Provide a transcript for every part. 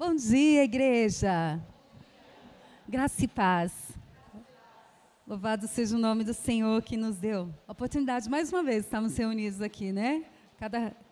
Bom dia, igreja. Graça e paz. Louvado seja o nome do Senhor que nos deu a oportunidade, mais uma vez, estamos reunidos aqui, né?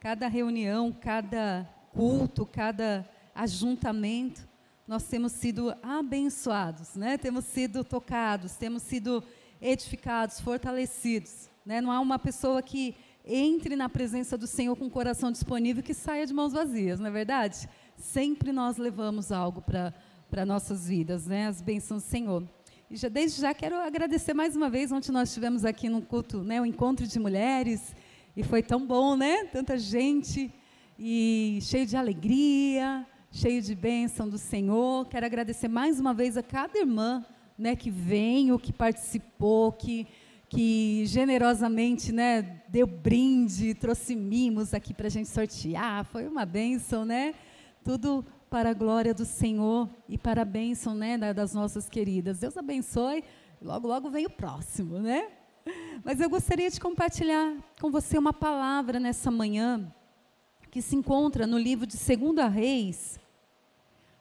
Cada reunião, cada culto, cada ajuntamento, nós temos sido abençoados, né? Temos sido tocados, temos sido edificados, fortalecidos, né? Não há uma pessoa que entre na presença do Senhor com o coração disponível que saia de mãos vazias, não é verdade? Sempre nós levamos algo para nossas vidas, né? As bênçãos do Senhor. E desde já quero agradecer mais uma vez. Ontem nós estivemos aqui no culto, né, um encontro de mulheres, e foi tão bom, né? Tanta gente, e cheio de alegria, cheio de bênção do Senhor. Quero agradecer mais uma vez a cada irmã, né, que veio, que participou, que generosamente, né, deu brinde, trouxe mimos aqui para a gente sortear. Foi uma bênção, né? Tudo para a glória do Senhor e para a bênção, né, das nossas queridas. Deus abençoe. Logo, logo vem o próximo, né? Mas eu gostaria de compartilhar com você uma palavra nessa manhã que se encontra no livro de 2 Reis.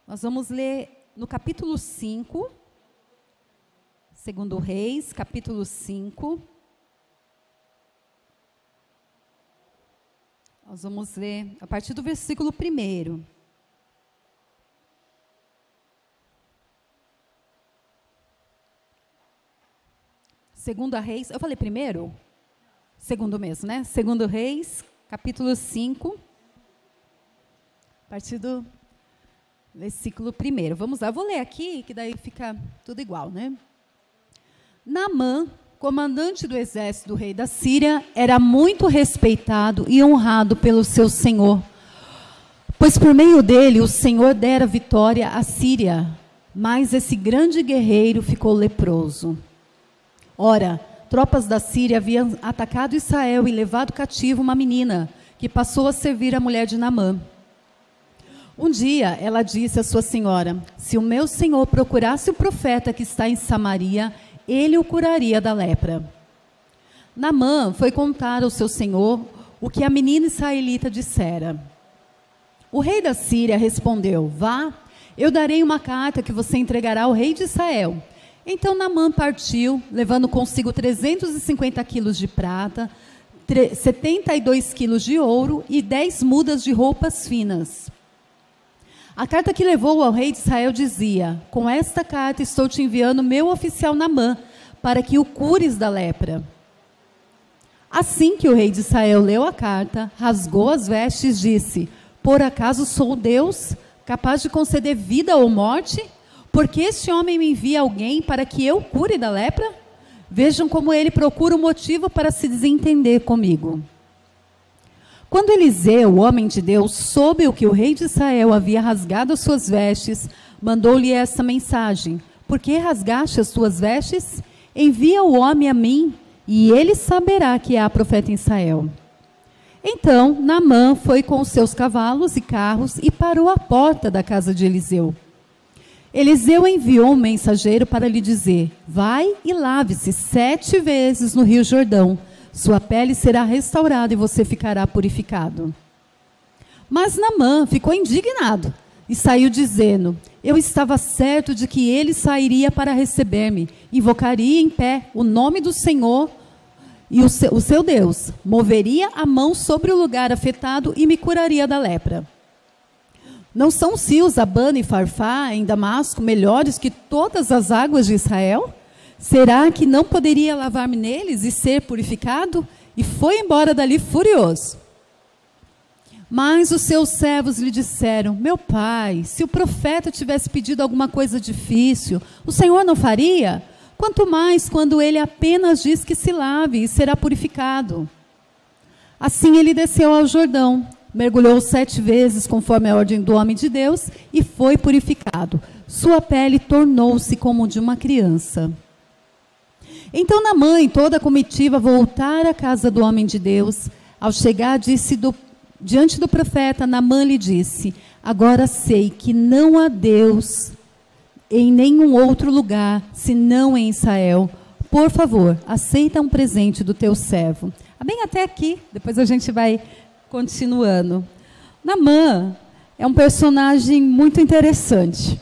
Nós vamos ler no capítulo 5. 2 Reis, capítulo 5. Nós vamos ler a partir do versículo 1. 2 Reis, eu falei primeiro? Segundo mesmo, né? 2 Reis, capítulo 5, a partir do versículo 1. Vamos lá, eu vou ler aqui, que daí fica tudo igual, né? Naamã, comandante do exército do rei da Síria, era muito respeitado e honrado pelo seu senhor, pois por meio dele o Senhor dera vitória à Síria, mas esse grande guerreiro ficou leproso. Ora, tropas da Síria haviam atacado Israel e levado cativo uma menina, que passou a servir a mulher de Naamã. Um dia, ela disse à sua senhora: se o meu senhor procurasse o profeta que está em Samaria, ele o curaria da lepra. Naamã foi contar ao seu senhor o que a menina israelita dissera. O rei da Síria respondeu: vá, eu darei uma carta que você entregará ao rei de Israel. Então Naamã partiu, levando consigo 350 quilos de prata, 72 quilos de ouro e 10 mudas de roupas finas. A carta que levou ao rei de Israel dizia: com esta carta estou te enviando meu oficial Naamã, para que o cures da lepra. Assim que o rei de Israel leu a carta, rasgou as vestes e disse: por acaso sou Deus, capaz de conceder vida ou morte? Porque este homem me envia alguém para que eu cure da lepra? Vejam como ele procura um motivo para se desentender comigo. Quando Eliseu, o homem de Deus, soube o que o rei de Israel havia rasgado as suas vestes, mandou-lhe essa mensagem: por que rasgaste as tuas vestes? Envia o homem a mim, e ele saberá que há profeta em Israel. Então Naamã foi com os seus cavalos e carros e parou à porta da casa de Eliseu. Eliseu enviou um mensageiro para lhe dizer: vai e lave-se 7 vezes no rio Jordão, sua pele será restaurada e você ficará purificado. Mas Naamã ficou indignado e saiu dizendo: eu estava certo de que ele sairia para receber-me, invocaria em pé o nome do Senhor e o seu Deus, moveria a mão sobre o lugar afetado e me curaria da lepra. Não são os rios Abana e Farfá, em Damasco, melhores que todas as águas de Israel? Será que não poderia lavar-me neles e ser purificado? E foi embora dali furioso. Mas os seus servos lhe disseram: meu pai, se o profeta tivesse pedido alguma coisa difícil, o Senhor não faria? Quanto mais quando ele apenas diz que se lave e será purificado. Assim ele desceu ao Jordão, mergulhou 7 vezes conforme a ordem do homem de Deus e foi purificado. Sua pele tornou-se como de uma criança. Então Naamã e toda a comitiva voltaram à casa do homem de Deus. Ao chegar, diante do profeta, Naamã lhe disse: agora sei que não há Deus em nenhum outro lugar, senão em Israel. Por favor, aceita um presente do teu servo. Bem até aqui, depois a gente vai continuando. Naamã é um personagem muito interessante.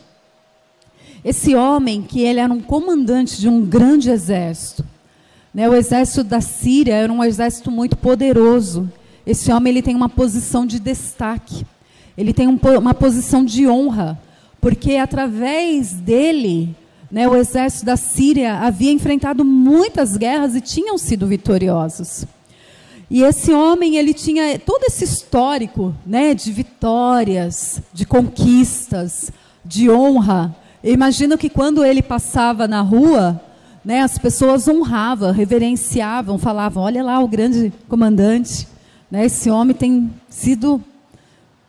Esse homem, que ele era um comandante de um grande exército, né? O exército da Síria era um exército muito poderoso. Esse homem, ele tem uma posição de destaque, ele tem uma posição de honra, porque através dele, né, o exército da Síria havia enfrentado muitas guerras e tinham sido vitoriosos. E esse homem, ele tinha todo esse histórico, né, de vitórias, de conquistas, de honra. Eu imagino que quando ele passava na rua, né, as pessoas honravam, reverenciavam, falavam, olha lá o grande comandante, né, esse homem tem sido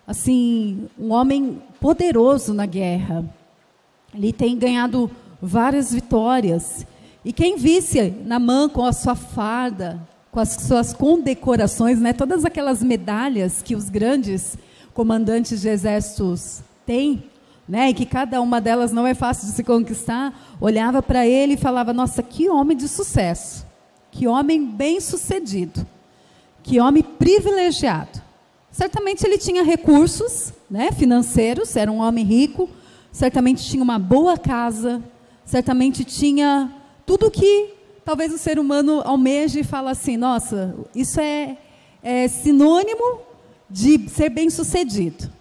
assim, um homem poderoso na guerra. Ele tem ganhado várias vitórias. E quem visse Naamã com a sua farda, com as suas condecorações, né, todas aquelas medalhas que os grandes comandantes de exércitos têm, né, e que cada uma delas não é fácil de se conquistar, olhava para ele e falava, nossa, que homem de sucesso, que homem bem-sucedido, que homem privilegiado. Certamente ele tinha recursos, né, financeiros, era um homem rico, certamente tinha uma boa casa, certamente tinha tudo que talvez o ser humano almeje e fala assim, nossa, isso é sinônimo de ser bem-sucedido.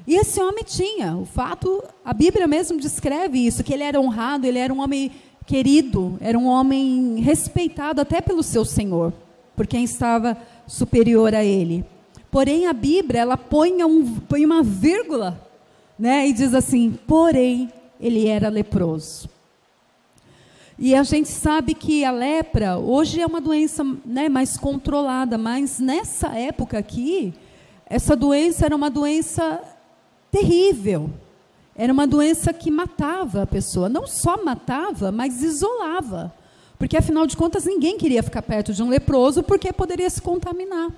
E esse homem tinha, o fato, a Bíblia mesmo descreve isso, que ele era honrado, ele era um homem querido, era um homem respeitado até pelo seu Senhor, por quem estava superior a ele. Porém, a Bíblia, ela põe uma vírgula, né, e diz assim, porém, ele era leproso. E a gente sabe que a lepra, hoje é uma doença, né, mais controlada, mas nessa época aqui, essa doença era uma doença terrível. Era uma doença que matava a pessoa. Não só matava, mas isolava. Porque, afinal de contas, ninguém queria ficar perto de um leproso, porque poderia se contaminar.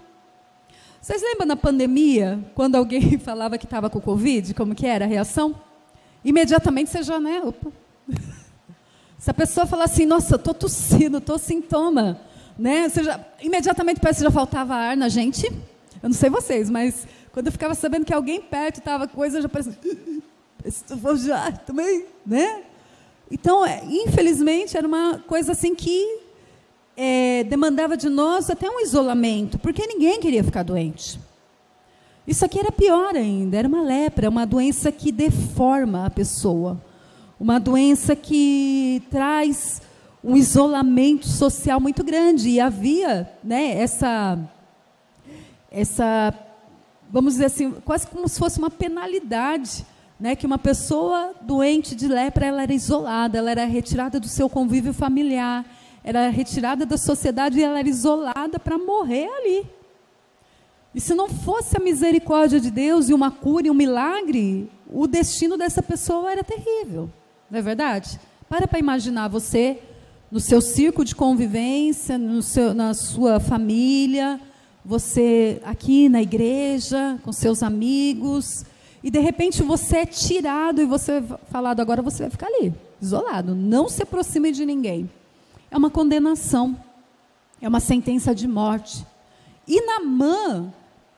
Vocês lembram na pandemia, quando alguém falava que estava com Covid, como que era a reação? Imediatamente você já, né? Opa. Se a pessoa falar assim, nossa, estou tossindo, estou sintoma, né? Imediatamente parece que já faltava ar na gente. Eu não sei vocês, mas quando eu ficava sabendo que alguém perto estava coisa, eu já parecia, já também, né? Então, infelizmente, era uma coisa assim que demandava de nós até um isolamento, porque ninguém queria ficar doente. Isso aqui era pior ainda, era uma lepra, uma doença que deforma a pessoa, uma doença que traz um isolamento social muito grande, e havia, né, essa, vamos dizer assim, quase como se fosse uma penalidade, né, que uma pessoa doente de lepra, ela era isolada, ela era retirada do seu convívio familiar, era retirada da sociedade e ela era isolada para morrer ali. E se não fosse a misericórdia de Deus e uma cura e um milagre, o destino dessa pessoa era terrível. Não é verdade? Para imaginar você no seu círculo de convivência, na sua família, você aqui na igreja, com seus amigos, e de repente você é tirado e você é falado, agora você vai ficar ali, isolado, não se aproxime de ninguém. É uma condenação, é uma sentença de morte. E Naamã,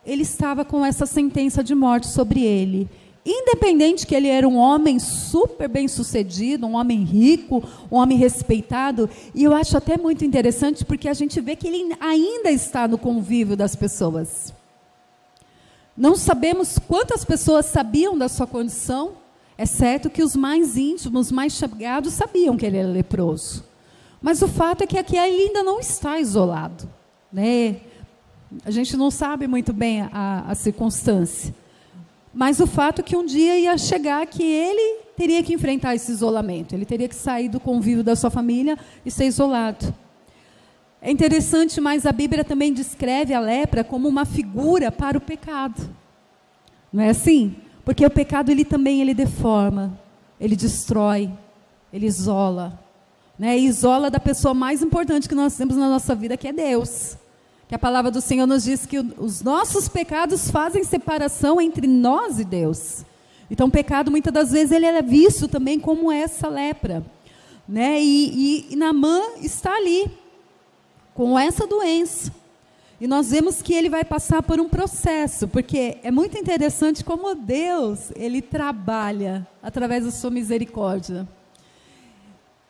ele estava com essa sentença de morte sobre ele. Independente que ele era um homem super bem-sucedido, um homem rico, um homem respeitado, e eu acho até muito interessante porque a gente vê que ele ainda está no convívio das pessoas. Não sabemos quantas pessoas sabiam da sua condição, é certo que os mais íntimos, os mais chegados sabiam que ele era leproso. Mas o fato é que aqui ele ainda não está isolado, né? A gente não sabe muito bem a circunstância. Mas o fato é que um dia ia chegar que ele teria que enfrentar esse isolamento. Ele teria que sair do convívio da sua família e ser isolado. É interessante, mas a Bíblia também descreve a lepra como uma figura para o pecado. Não é assim? Porque o pecado ele deforma, ele destrói, ele isola. Né? E isola da pessoa mais importante que nós temos na nossa vida, que é Deus. Que a palavra do Senhor nos diz que os nossos pecados fazem separação entre nós e Deus. Então o pecado muitas das vezes ele é visto também como essa lepra, né? E Naamã está ali com essa doença. E nós vemos que ele vai passar por um processo, porque é muito interessante como Deus, ele trabalha através da sua misericórdia.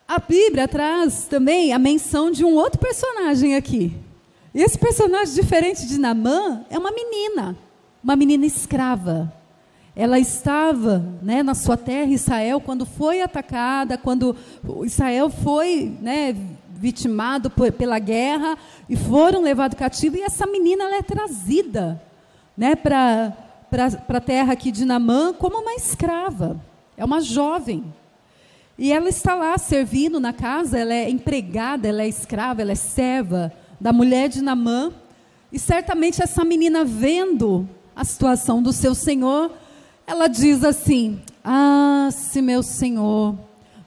A Bíblia traz também a menção de um outro personagem aqui. E esse personagem, diferente de Naamã, é uma menina escrava. Ela estava, né, na sua terra, Israel, quando foi atacada, quando Israel foi, né, vitimado pela guerra e foram levados cativo. E essa menina, ela é trazida, né, para a terra aqui de Naamã como uma escrava. É uma jovem. E ela está lá servindo na casa, ela é empregada, ela é escrava, ela é serva da mulher de Naamã. E certamente essa menina, vendo a situação do seu senhor, ela diz assim: ah, se meu senhor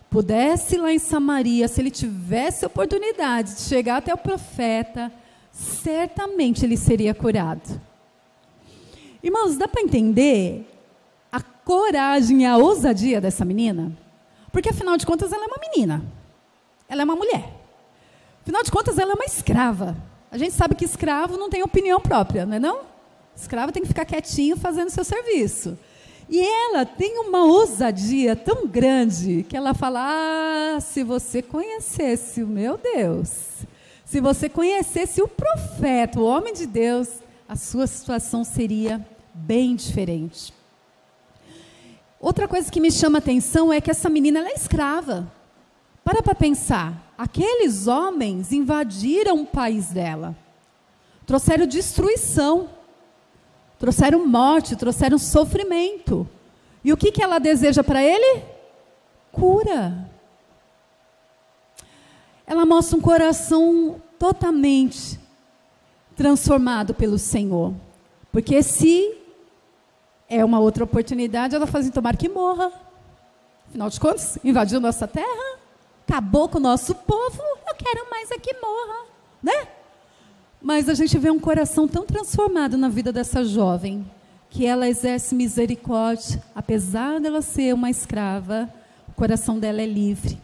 pudesse ir lá em Samaria, se ele tivesse a oportunidade de chegar até o profeta, certamente ele seria curado. Irmãos, dá para entender a coragem e a ousadia dessa menina? Porque, afinal de contas, ela é uma menina. Ela é uma mulher. Afinal de contas, ela é uma escrava. A gente sabe que escravo não tem opinião própria, não é não? Escravo tem que ficar quietinho fazendo seu serviço. E ela tem uma ousadia tão grande que ela fala: ah, se você conhecesse o meu Deus, se você conhecesse o profeta, o homem de Deus, a sua situação seria bem diferente. Outra coisa que me chama a atenção é que essa menina, ela é escrava. Para pensar, aqueles homens invadiram o país dela, trouxeram destruição, trouxeram morte, trouxeram sofrimento. E o que ela deseja para ele? Cura. Ela mostra um coração totalmente transformado pelo Senhor. Porque se é uma outra oportunidade, ela faz: tomara que morra. Afinal de contas, invadiu nossa terra, acabou com o nosso povo, eu quero mais é que morra, né? Mas a gente vê um coração tão transformado na vida dessa jovem, que ela exerce misericórdia, apesar dela ser uma escrava, o coração dela é livre.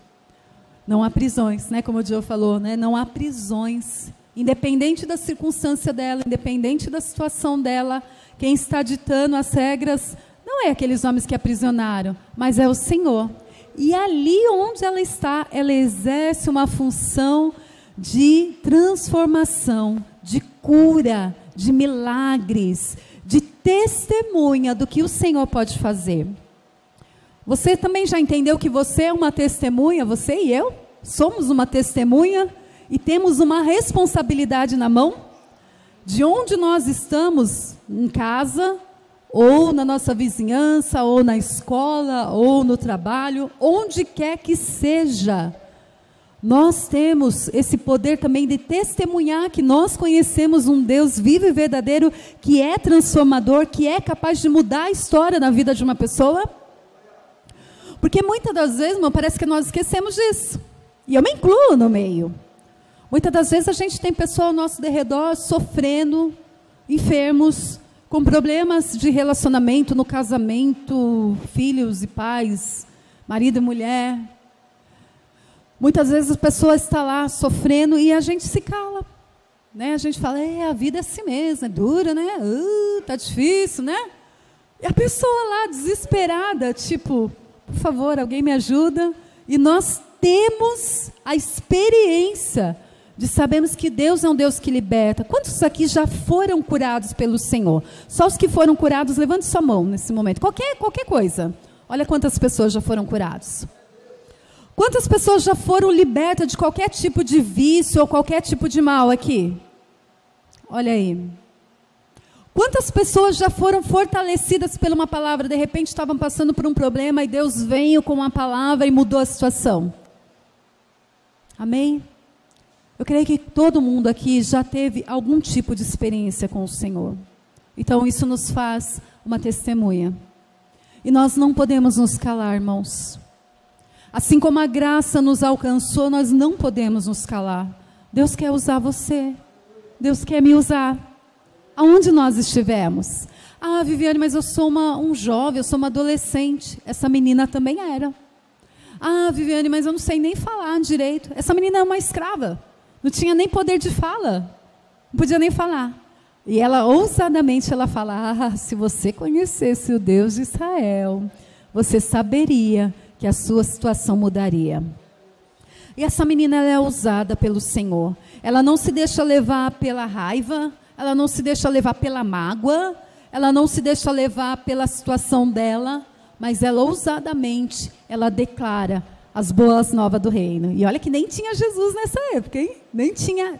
Não há prisões, né? Como o Joe falou, né? Não há prisões. Independente da circunstância dela, independente da situação dela, quem está ditando as regras não é aqueles homens que aprisionaram, mas é o Senhor. E ali onde ela está, ela exerce uma função de transformação, de cura, de milagres, de testemunha do que o Senhor pode fazer. Você também já entendeu que você é uma testemunha? Você e eu somos uma testemunha e temos uma responsabilidade na mão? De onde nós estamos, em casa, ou na nossa vizinhança, ou na escola, ou no trabalho, onde quer que seja, nós temos esse poder também de testemunhar que nós conhecemos um Deus vivo e verdadeiro, que é transformador, que é capaz de mudar a história na vida de uma pessoa. Porque muitas das vezes, irmão, parece que nós esquecemos disso. E eu me incluo no meio. Muitas das vezes a gente tem pessoas ao nosso derredor sofrendo, enfermos, com problemas de relacionamento no casamento, filhos e pais, marido e mulher. Muitas vezes a pessoa está lá sofrendo e a gente se cala, né? A gente fala: a vida é assim mesmo, é dura, né? Tá difícil, né? E a pessoa lá desesperada, tipo: por favor, alguém me ajuda. E nós temos a experiência de sabermos que Deus é um Deus que liberta. Quantos aqui já foram curados pelo Senhor? Só os que foram curados, levante sua mão nesse momento. Qualquer coisa. Olha quantas pessoas já foram curados. Quantas pessoas já foram libertas de qualquer tipo de vício ou qualquer tipo de mal aqui? Olha aí. Quantas pessoas já foram fortalecidas por uma palavra? De repente estavam passando por um problema e Deus veio com uma palavra e mudou a situação. Amém? Eu creio que todo mundo aqui já teve algum tipo de experiência com o Senhor. Então isso nos faz uma testemunha. E nós não podemos nos calar, irmãos. Assim como a graça nos alcançou, nós não podemos nos calar. Deus quer usar você. Deus quer me usar. Aonde nós estivermos. Ah, Viviane, mas eu sou um jovem, eu sou uma adolescente. Essa menina também era. Ah, Viviane, mas eu não sei nem falar direito. Essa menina é uma escrava. Não tinha nem poder de fala. Não podia nem falar. E ela, ousadamente, ela fala, se você conhecesse o Deus de Israel, você saberia que a sua situação mudaria. E essa menina, ela é ousada pelo Senhor. Ela não se deixa levar pela raiva, ela não se deixa levar pela mágoa, ela não se deixa levar pela situação dela, mas ela ousadamente, ela declara as boas novas do reino. E olha que nem tinha Jesus nessa época, hein? Nem tinha,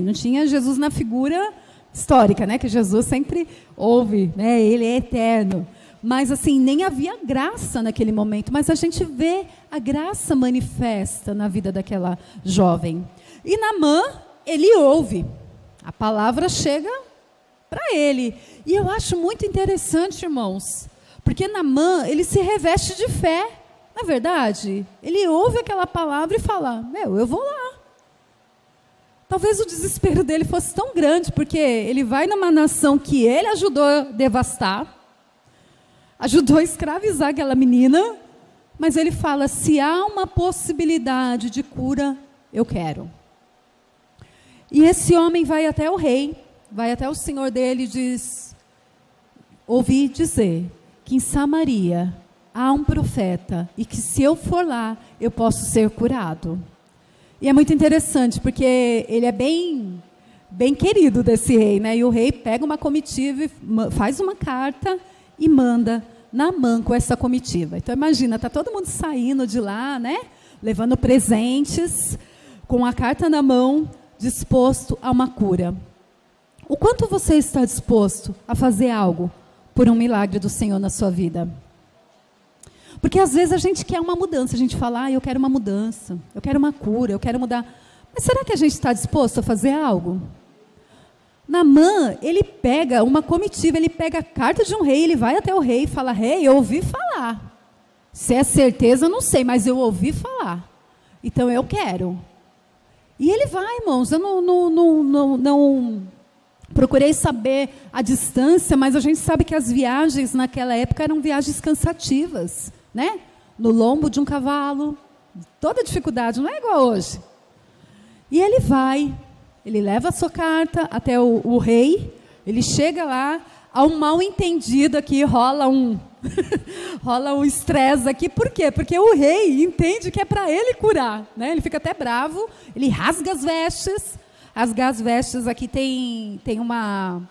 não tinha Jesus na figura histórica, né? Que Jesus sempre houve, né? Ele é eterno. Mas assim, nem havia graça naquele momento, mas a gente vê a graça manifesta na vida daquela jovem. E Naamã, ele ouve, a palavra chega para ele. E eu acho muito interessante, irmãos, porque Naamã, ele se reveste de fé, não é verdade? Ele ouve aquela palavra e fala, eu vou lá. Talvez o desespero dele fosse tão grande, porque ele vai numa nação que ele ajudou a devastar, ajudou a escravizar aquela menina, mas ele fala, se há uma possibilidade de cura, eu quero. E esse homem vai até o rei, vai até o senhor dele e diz, ouvi dizer que em Samaria há um profeta e que se eu for lá, eu posso ser curado. E é muito interessante, porque ele é bem querido desse rei, né? E o rei pega uma comitiva, faz uma carta e manda Naamã com essa comitiva. Então imagina, está todo mundo saindo de lá, né? Levando presentes, com a carta na mão, disposto a uma cura. O quanto você está disposto a fazer algo por um milagre do Senhor na sua vida? Porque às vezes a gente quer uma mudança, a gente fala, eu quero uma mudança, eu quero uma cura, eu quero mudar. Mas será que a gente está disposto a fazer algo? Naamã, ele pega uma comitiva, ele pega a carta de um rei, ele vai até o rei e fala, rei, eu ouvi falar. Se é certeza, eu não sei, mas eu ouvi falar. Então eu quero. E ele vai, irmãos, eu não procurei saber a distância, mas a gente sabe que as viagens naquela época eram viagens cansativas, né? No lombo de um cavalo, toda dificuldade, não é igual hoje. E ele vai, ele leva a sua carta até o rei, ele chega lá, há um mal entendido aqui, rola um estresse aqui, por quê? Porque o rei entende que é para ele curar, né? Ele fica até bravo, ele rasga as vestes. Rasgar as vestes aqui tem uma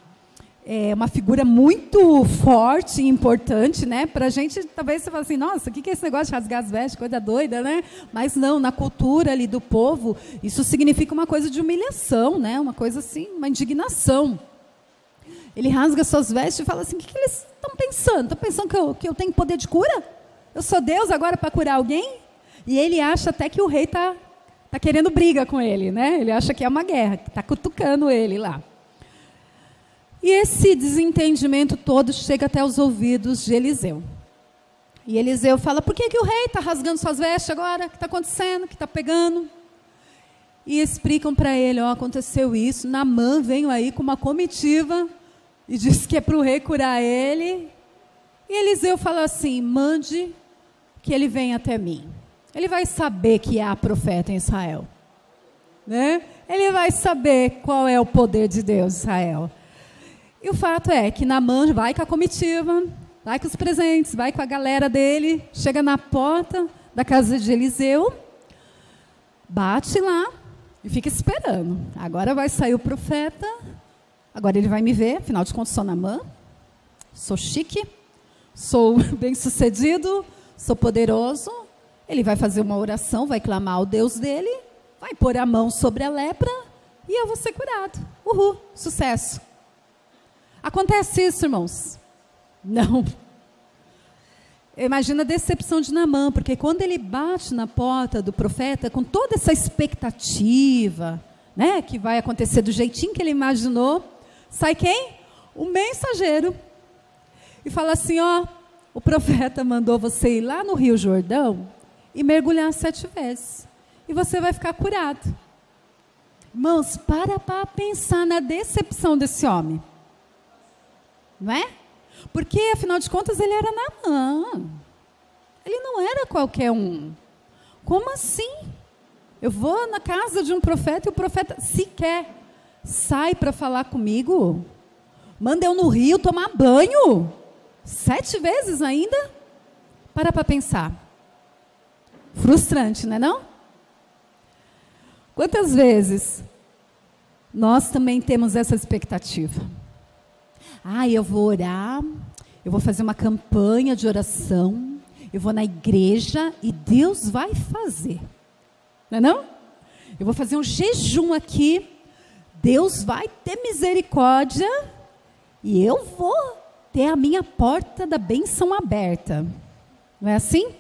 figura muito forte e importante, né? Para a gente, talvez você fale assim, nossa, o que é esse negócio de rasgar as vestes? Coisa doida, né? Mas não, na cultura ali do povo, isso significa uma coisa de humilhação, né? Uma coisa assim, uma indignação. Ele rasga suas vestes e fala assim, o que eles estão pensando? Estão pensando que eu tenho poder de cura? Eu sou Deus agora para curar alguém? E ele acha até que o rei está querendo briga com ele, né? Ele acha que é uma guerra, que está cutucando ele lá. E esse desentendimento todo chega até os ouvidos de Eliseu. E Eliseu fala, por que o rei está rasgando suas vestes agora? O que está acontecendo? O que está pegando? E explicam para ele, aconteceu isso, Naamã veio aí com uma comitiva e disse que é para o rei curar ele. E Eliseu fala assim, mande que ele venha até mim. Ele vai saber que há profeta em Israel, né? Ele vai saber qual é o poder de Deus em Israel. E o fato é que Naamã vai com a comitiva, vai com os presentes, vai com a galera dele, chega na porta da casa de Eliseu, bate lá e fica esperando. Agora vai sair o profeta, agora ele vai me ver, afinal de contas sou Naamã, sou chique, sou bem-sucedido, sou poderoso. Ele vai fazer uma oração, vai clamar ao Deus dele, vai pôr a mão sobre a lepra e eu vou ser curado. Uhul, sucesso. Acontece isso, irmãos? Não. Imagina a decepção de Naamã, porque quando ele bate na porta do profeta, com toda essa expectativa, né, que vai acontecer do jeitinho que ele imaginou, sai quem? O mensageiro. E fala assim, o profeta mandou você ir lá no Rio Jordão e mergulhar 7 vezes. E você vai ficar curado. Irmãos, para pensar na decepção desse homem. Não é? Porque, afinal de contas, ele era Naamã. Ele não era qualquer um. Como assim? Eu vou na casa de um profeta e o profeta sequer sai para falar comigo? Manda eu no rio tomar banho? 7 vezes ainda? Para pensar. Frustrante, não é não? Quantas vezes nós também temos essa expectativa? Eu vou orar, eu vou fazer uma campanha de oração, eu vou na igreja e Deus vai fazer. Não é não? Eu vou fazer um jejum aqui, Deus vai ter misericórdia e eu vou ter a minha porta da bênção aberta. Não é assim?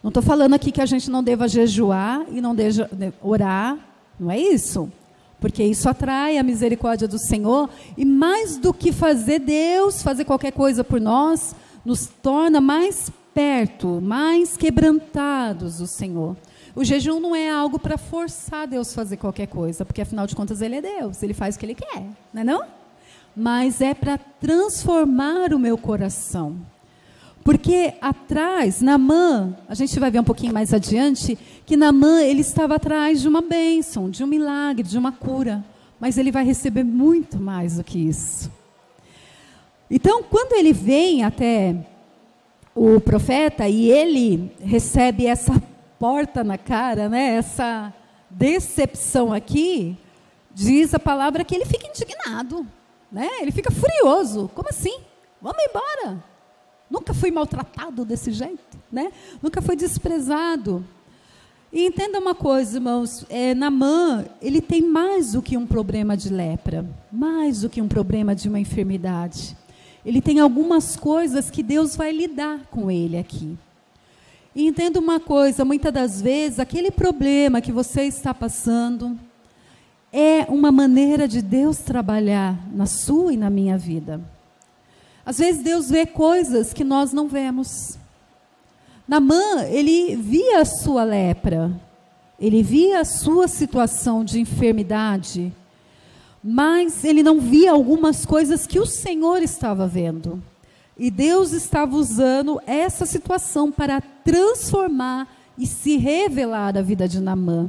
Não estou falando aqui que a gente não deva jejuar e não deva orar, não é isso? Porque isso atrai a misericórdia do Senhor e mais do que fazer Deus, fazer qualquer coisa por nós, nos torna mais perto, mais quebrantados do Senhor. O jejum não é algo para forçar Deus a fazer qualquer coisa, porque afinal de contas Ele é Deus, Ele faz o que Ele quer, não é não? Mas é para transformar o meu coração. Porque atrás, Naamã, a gente vai ver um pouquinho mais adiante, que Naamã, ele estava atrás de uma bênção, de um milagre, de uma cura. Mas ele vai receber muito mais do que isso. Então, quando ele vem até o profeta e ele recebe essa porta na cara, né, essa decepção aqui, diz a palavra que ele fica indignado, né? Ele fica furioso. Como assim? Vamos embora. Nunca fui maltratado desse jeito, né? Nunca fui desprezado. E entenda uma coisa, irmãos, Naamã, ele tem mais do que um problema de lepra, mais do que um problema de uma enfermidade. Ele tem algumas coisas que Deus vai lidar com ele aqui. E entenda uma coisa, muitas das vezes, aquele problema que você está passando é uma maneira de Deus trabalhar na sua e na minha vida. Às vezes Deus vê coisas que nós não vemos. Naamã, ele via a sua lepra, ele via a sua situação de enfermidade, mas ele não via algumas coisas que o Senhor estava vendo. E Deus estava usando essa situação para transformar e se revelar a vida de Naamã.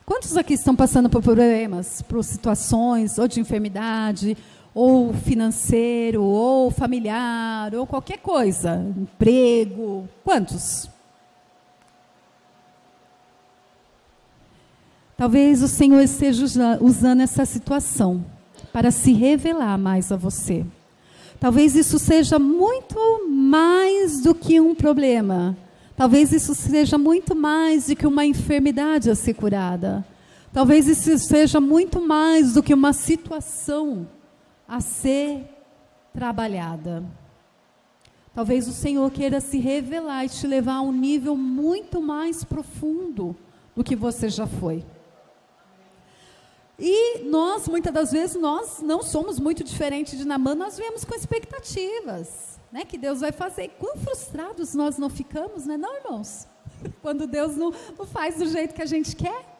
Quantos aqui estão passando por problemas, por situações, ou de enfermidade, ou financeiro, ou familiar, ou qualquer coisa, emprego? Quantos? Talvez o Senhor esteja usando essa situação para se revelar mais a você. Talvez isso seja muito mais do que um problema. Talvez isso seja muito mais do que uma enfermidade a ser curada. Talvez isso seja muito mais do que uma situação a ser trabalhada. Talvez o Senhor queira se revelar e te levar a um nível muito mais profundo do que você já foi. E nós, muitas das vezes, nós não somos muito diferentes de Naamã, nós viemos com expectativas, né, que Deus vai fazer. E quão frustrados nós não ficamos, né, não, irmãos? Quando Deus não faz do jeito que a gente quer.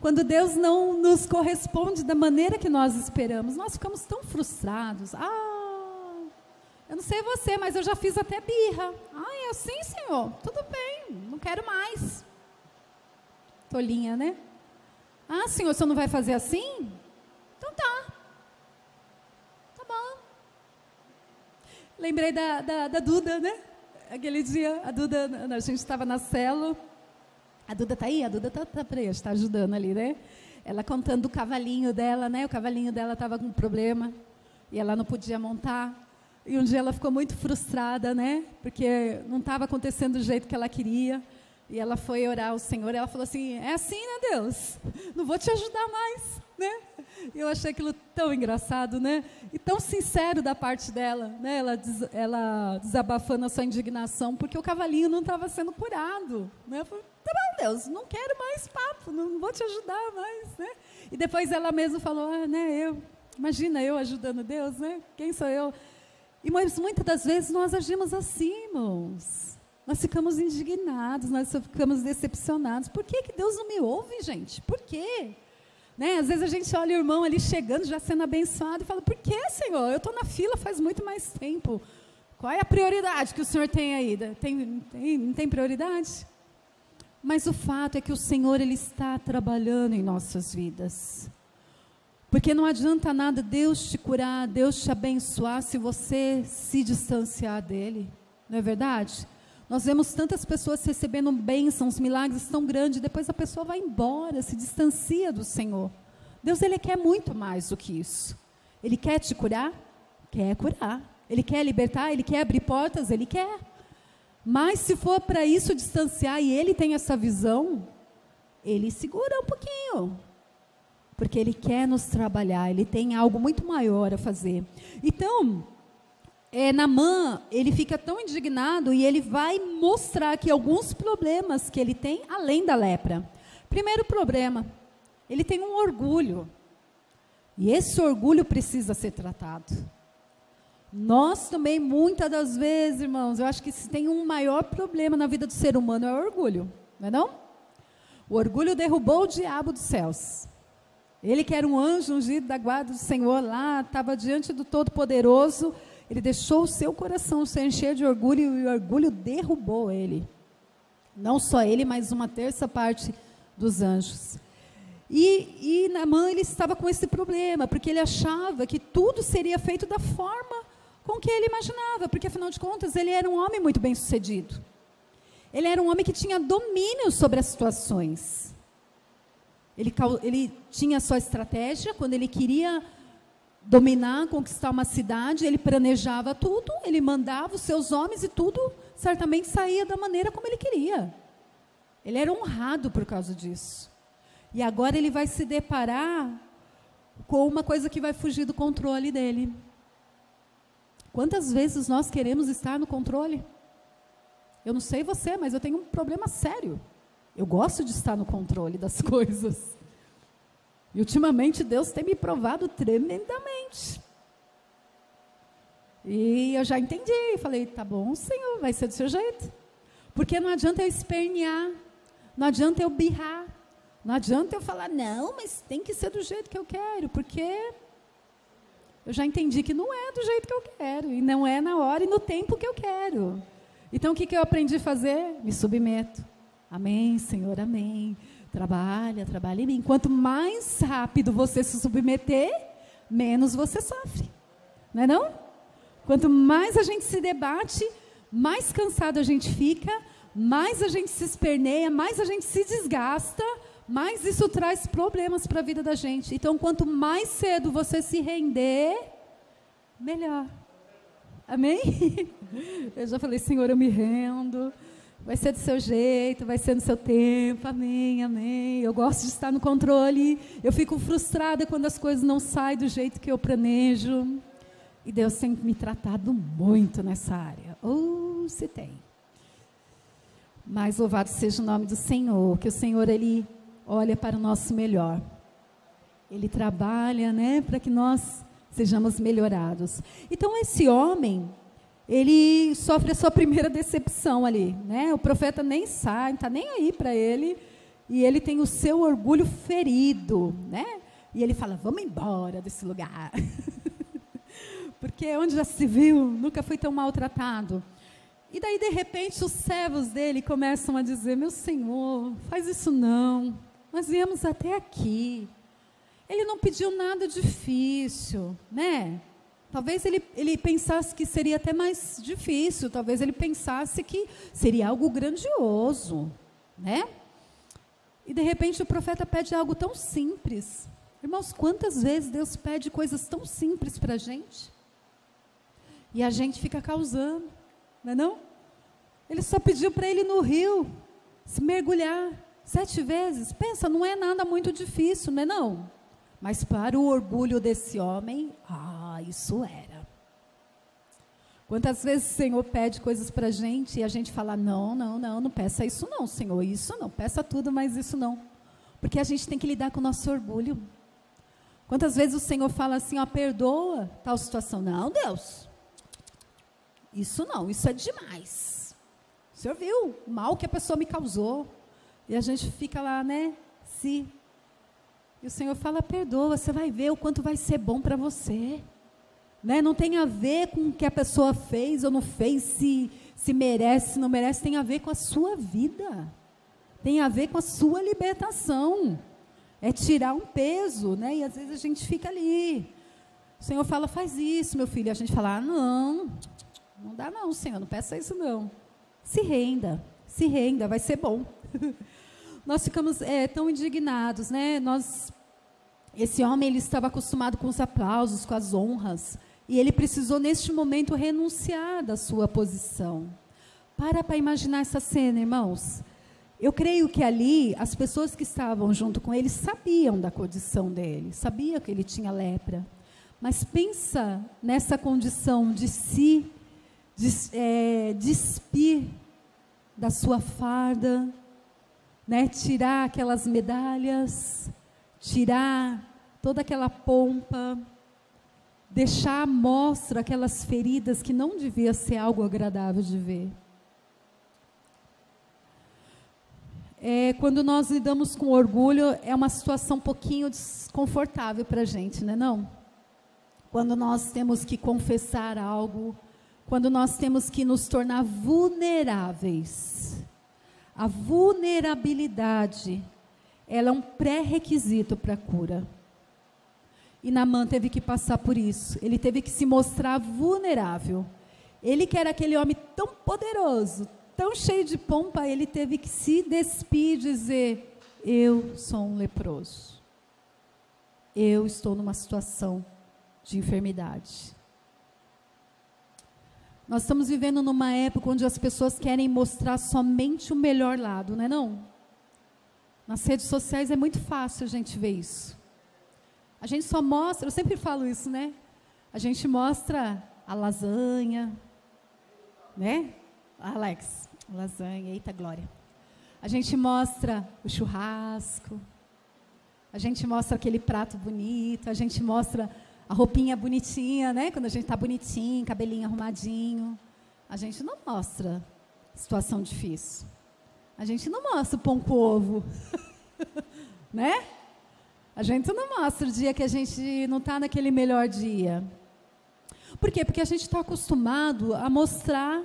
Quando Deus não nos corresponde da maneira que nós esperamos, nós ficamos tão frustrados. Eu não sei você, mas eu já fiz até birra. É assim, Senhor? Tudo bem, não quero mais. Tolinha, né? Senhor, você não vai fazer assim? Então tá. Tá bom. Lembrei da Duda, né? Aquele dia, a Duda, a gente estava na célula. A Duda está aí? A Duda está presa, está ajudando ali, né? Ela contando do cavalinho dela, né? O cavalinho dela estava com um problema e ela não podia montar. E um dia ela ficou muito frustrada, né? Porque não estava acontecendo do jeito que ela queria. E ela foi orar ao Senhor e ela falou assim, é assim, né, Deus? Não vou te ajudar mais, né? E eu achei aquilo tão engraçado, né? E tão sincero da parte dela, né? Ela desabafando a sua indignação, porque o cavalinho não estava sendo curado, né? Eu falei, tá bom, Deus, não quero mais papo, não vou te ajudar mais, né? E depois ela mesma falou, né, imagina eu ajudando Deus, né? Quem sou eu? E muitas das vezes nós agimos assim, irmãos. Nós ficamos indignados, nós ficamos decepcionados. Por que Deus não me ouve, gente? Por quê? Né? Às vezes a gente olha o irmão ali chegando, já sendo abençoado, e fala, por que, Senhor? Eu estou na fila faz muito mais tempo. Qual é a prioridade que o Senhor tem aí? Não tem prioridade? Mas o fato é que o Senhor, Ele está trabalhando em nossas vidas. Porque não adianta nada Deus te curar, Deus te abençoar, se você se distanciar dele. Não é verdade? Nós vemos tantas pessoas recebendo bênçãos, milagres tão grandes, depois a pessoa vai embora, se distancia do Senhor. Deus, Ele quer muito mais do que isso. Ele quer te curar? Quer curar. Ele quer libertar? Ele quer abrir portas? Ele quer. Mas se for para isso distanciar, e Ele tem essa visão, Ele segura um pouquinho. Porque Ele quer nos trabalhar, Ele tem algo muito maior a fazer. Então, Naamã, ele fica tão indignado e ele vai mostrar aqui alguns problemas que ele tem, além da lepra. Primeiro problema, ele tem um orgulho. E esse orgulho precisa ser tratado. Nós também, muitas das vezes, irmãos, eu acho que se tem um maior problema na vida do ser humano é o orgulho, não é não? O orgulho derrubou o diabo dos céus. Ele que era um anjo ungido da guarda do Senhor lá, estava diante do Todo-Poderoso, ele deixou o seu coração se encher de orgulho e o orgulho derrubou ele. Não só ele, mas uma terça parte dos anjos. E Naamã, ele estava com esse problema, porque ele achava que tudo seria feito da forma com que ele imaginava, porque afinal de contas ele era um homem muito bem sucedido. Ele era um homem que tinha domínio sobre as situações. Ele tinha a sua estratégia, quando ele queria dominar, conquistar uma cidade, ele planejava tudo, ele mandava os seus homens e tudo certamente saía da maneira como ele queria. Ele era honrado por causa disso. E agora ele vai se deparar com uma coisa que vai fugir do controle dele. Quantas vezes nós queremos estar no controle? Eu não sei você, mas eu tenho um problema sério. Eu gosto de estar no controle das coisas. E ultimamente Deus tem me provado tremendamente. E eu já entendi, falei, tá bom, Senhor, vai ser do seu jeito. Porque não adianta eu espernear, não adianta eu birrar, não adianta eu falar, não, mas tem que ser do jeito que eu quero, porque eu já entendi que não é do jeito que eu quero, e não é na hora e no tempo que eu quero. Então o que eu aprendi a fazer? Me submeto. Amém, Senhor, amém. Trabalha em mim. Quanto mais rápido você se submeter, menos você sofre. Não é não? Quanto mais a gente se debate, mais cansado a gente fica, mais a gente se esperneia, mais a gente se desgasta, mais isso traz problemas para a vida da gente. Então, quanto mais cedo você se render, melhor. Amém? Eu já falei, Senhor, eu me rendo. Vai ser do seu jeito, vai ser no seu tempo, amém, amém. Eu gosto de estar no controle, eu fico frustrada quando as coisas não saem do jeito que eu planejo. E Deus tem me tratado muito nessa área. Se tem. Mas louvado seja o nome do Senhor, que o Senhor, Ele olha para o nosso melhor. Ele trabalha, né, para que nós sejamos melhorados. Então, esse homem, ele sofre a sua primeira decepção ali, né? O profeta nem sai, não está nem aí para ele, e ele tem o seu orgulho ferido, né? E ele fala, vamos embora desse lugar. Porque onde já se viu, nunca foi tão maltratado. E daí, de repente, os servos dele começam a dizer, meu Senhor, faz isso não, nós viemos até aqui. Ele não pediu nada difícil, né? Talvez ele pensasse que seria até mais difícil, talvez ele pensasse que seria algo grandioso, né? E de repente o profeta pede algo tão simples. Irmãos, quantas vezes Deus pede coisas tão simples para a gente? E a gente fica causando, não é não? Ele só pediu para ele ir no rio, se mergulhar 7 vezes. Pensa, não é nada muito difícil, não é não? Mas para o orgulho desse homem, isso era. Quantas vezes o Senhor pede coisas para a gente e a gente fala, não peça isso não, Senhor, isso não, peça tudo, mas isso não. Porque a gente tem que lidar com o nosso orgulho. Quantas vezes o Senhor fala assim, perdoa tal situação. Não, Deus, isso não, isso é demais. O Senhor viu o mal que a pessoa me causou. E a gente fica lá, né, E o Senhor fala, perdoa, você vai ver o quanto vai ser bom para você. Né? Não tem a ver com o que a pessoa fez ou não fez, se merece, se não merece, tem a ver com a sua vida. Tem a ver com a sua libertação. é tirar um peso, né? E às vezes a gente fica ali. O Senhor fala, faz isso, meu filho. E a gente fala, não dá não, Senhor, não peça isso não. Se renda, vai ser bom. Nós ficamos tão indignados, né? Esse homem, ele estava acostumado com os aplausos, com as honras, e ele precisou, neste momento, renunciar da sua posição. Para imaginar essa cena, irmãos. Eu creio que ali, as pessoas que estavam junto com ele sabiam da condição dele, sabiam que ele tinha lepra. Mas pensa nessa condição de se despir da sua farda, né? Tirar aquelas medalhas, tirar toda aquela pompa, deixar à mostra aquelas feridas que não devia ser algo agradável de ver. Quando nós lidamos com orgulho, é uma situação um pouquinho desconfortável para a gente, não é não? Quando nós temos que confessar algo, quando nós temos que nos tornar vulneráveis. A vulnerabilidade, ela é um pré-requisito para a cura. E Naamã teve que passar por isso. Ele teve que se mostrar vulnerável. Ele que era aquele homem tão poderoso, tão cheio de pompa, ele teve que se despir e dizer, eu sou um leproso. Eu estou numa situação de enfermidade. Nós estamos vivendo numa época onde as pessoas querem mostrar somente o melhor lado, não é não? Nas redes sociais é muito fácil a gente ver isso. A gente só mostra, eu sempre falo isso, né? A gente mostra a lasanha, né? Alex, lasanha, eita glória. A gente mostra o churrasco, a gente mostra aquele prato bonito, a gente mostra a roupinha bonitinha, né? Quando a gente está bonitinho, cabelinho arrumadinho. A gente não mostra situação difícil. A gente não mostra o pão com ovo, né? A gente não mostra o dia que a gente não está naquele melhor dia. Por quê? Porque a gente está acostumado a mostrar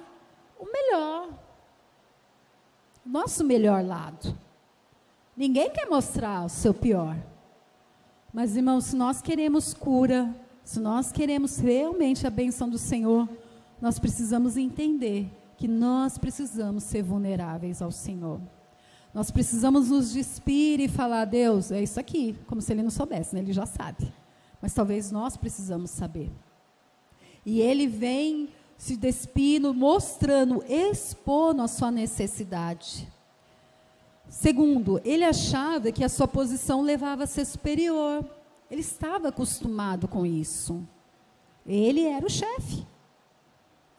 o melhor. O nosso melhor lado. Ninguém quer mostrar o seu pior. Mas, irmãos, se nós queremos cura, se nós queremos realmente a bênção do Senhor, nós precisamos entender que nós precisamos ser vulneráveis ao Senhor. Nós precisamos nos despir e falar, Deus, é isso aqui, como se Ele não soubesse, né? Ele já sabe. Mas talvez nós precisamos saber. E Ele vem se despindo, mostrando, expondo a sua necessidade. Segundo, ele achava que a sua posição levava a ser superior. Ele estava acostumado com isso. Ele era o chefe.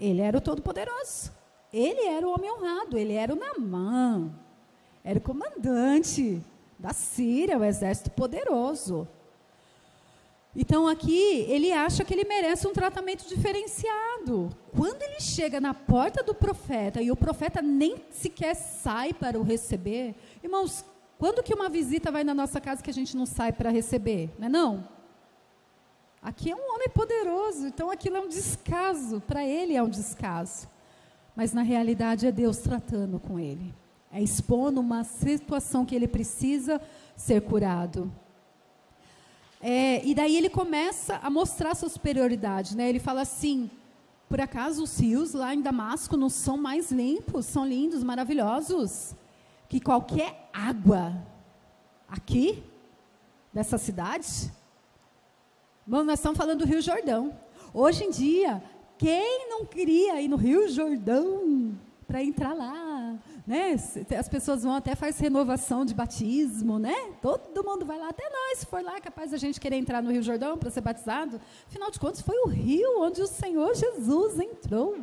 Ele era o todo-poderoso. Ele era o homem honrado. Ele era o Naamã. Era o comandante da Síria, o exército poderoso. Então aqui, ele acha que ele merece um tratamento diferenciado. Quando ele chega na porta do profeta, e o profeta nem sequer sai para o receber, irmãos, quando que uma visita vai na nossa casa que a gente não sai para receber? Não é não? Aqui é um homem poderoso, então aquilo é um descaso, para ele é um descaso. Mas na realidade é Deus tratando com ele. É expondo uma situação que ele precisa ser curado. E daí ele começa a mostrar sua superioridade, né? Ele fala assim, por acaso os rios lá em Damasco não são mais limpos, são lindos, maravilhosos, que qualquer água aqui, dessa cidade? Bom, nós estamos falando do Rio Jordão. Hoje em dia, quem não queria ir no Rio Jordão para entrar lá, né? As pessoas vão até faz renovação de batismo, né? Todo mundo vai lá, até nós, se for lá, capaz a gente querer entrar no Rio Jordão para ser batizado. Afinal de contas, foi o rio onde o Senhor Jesus entrou,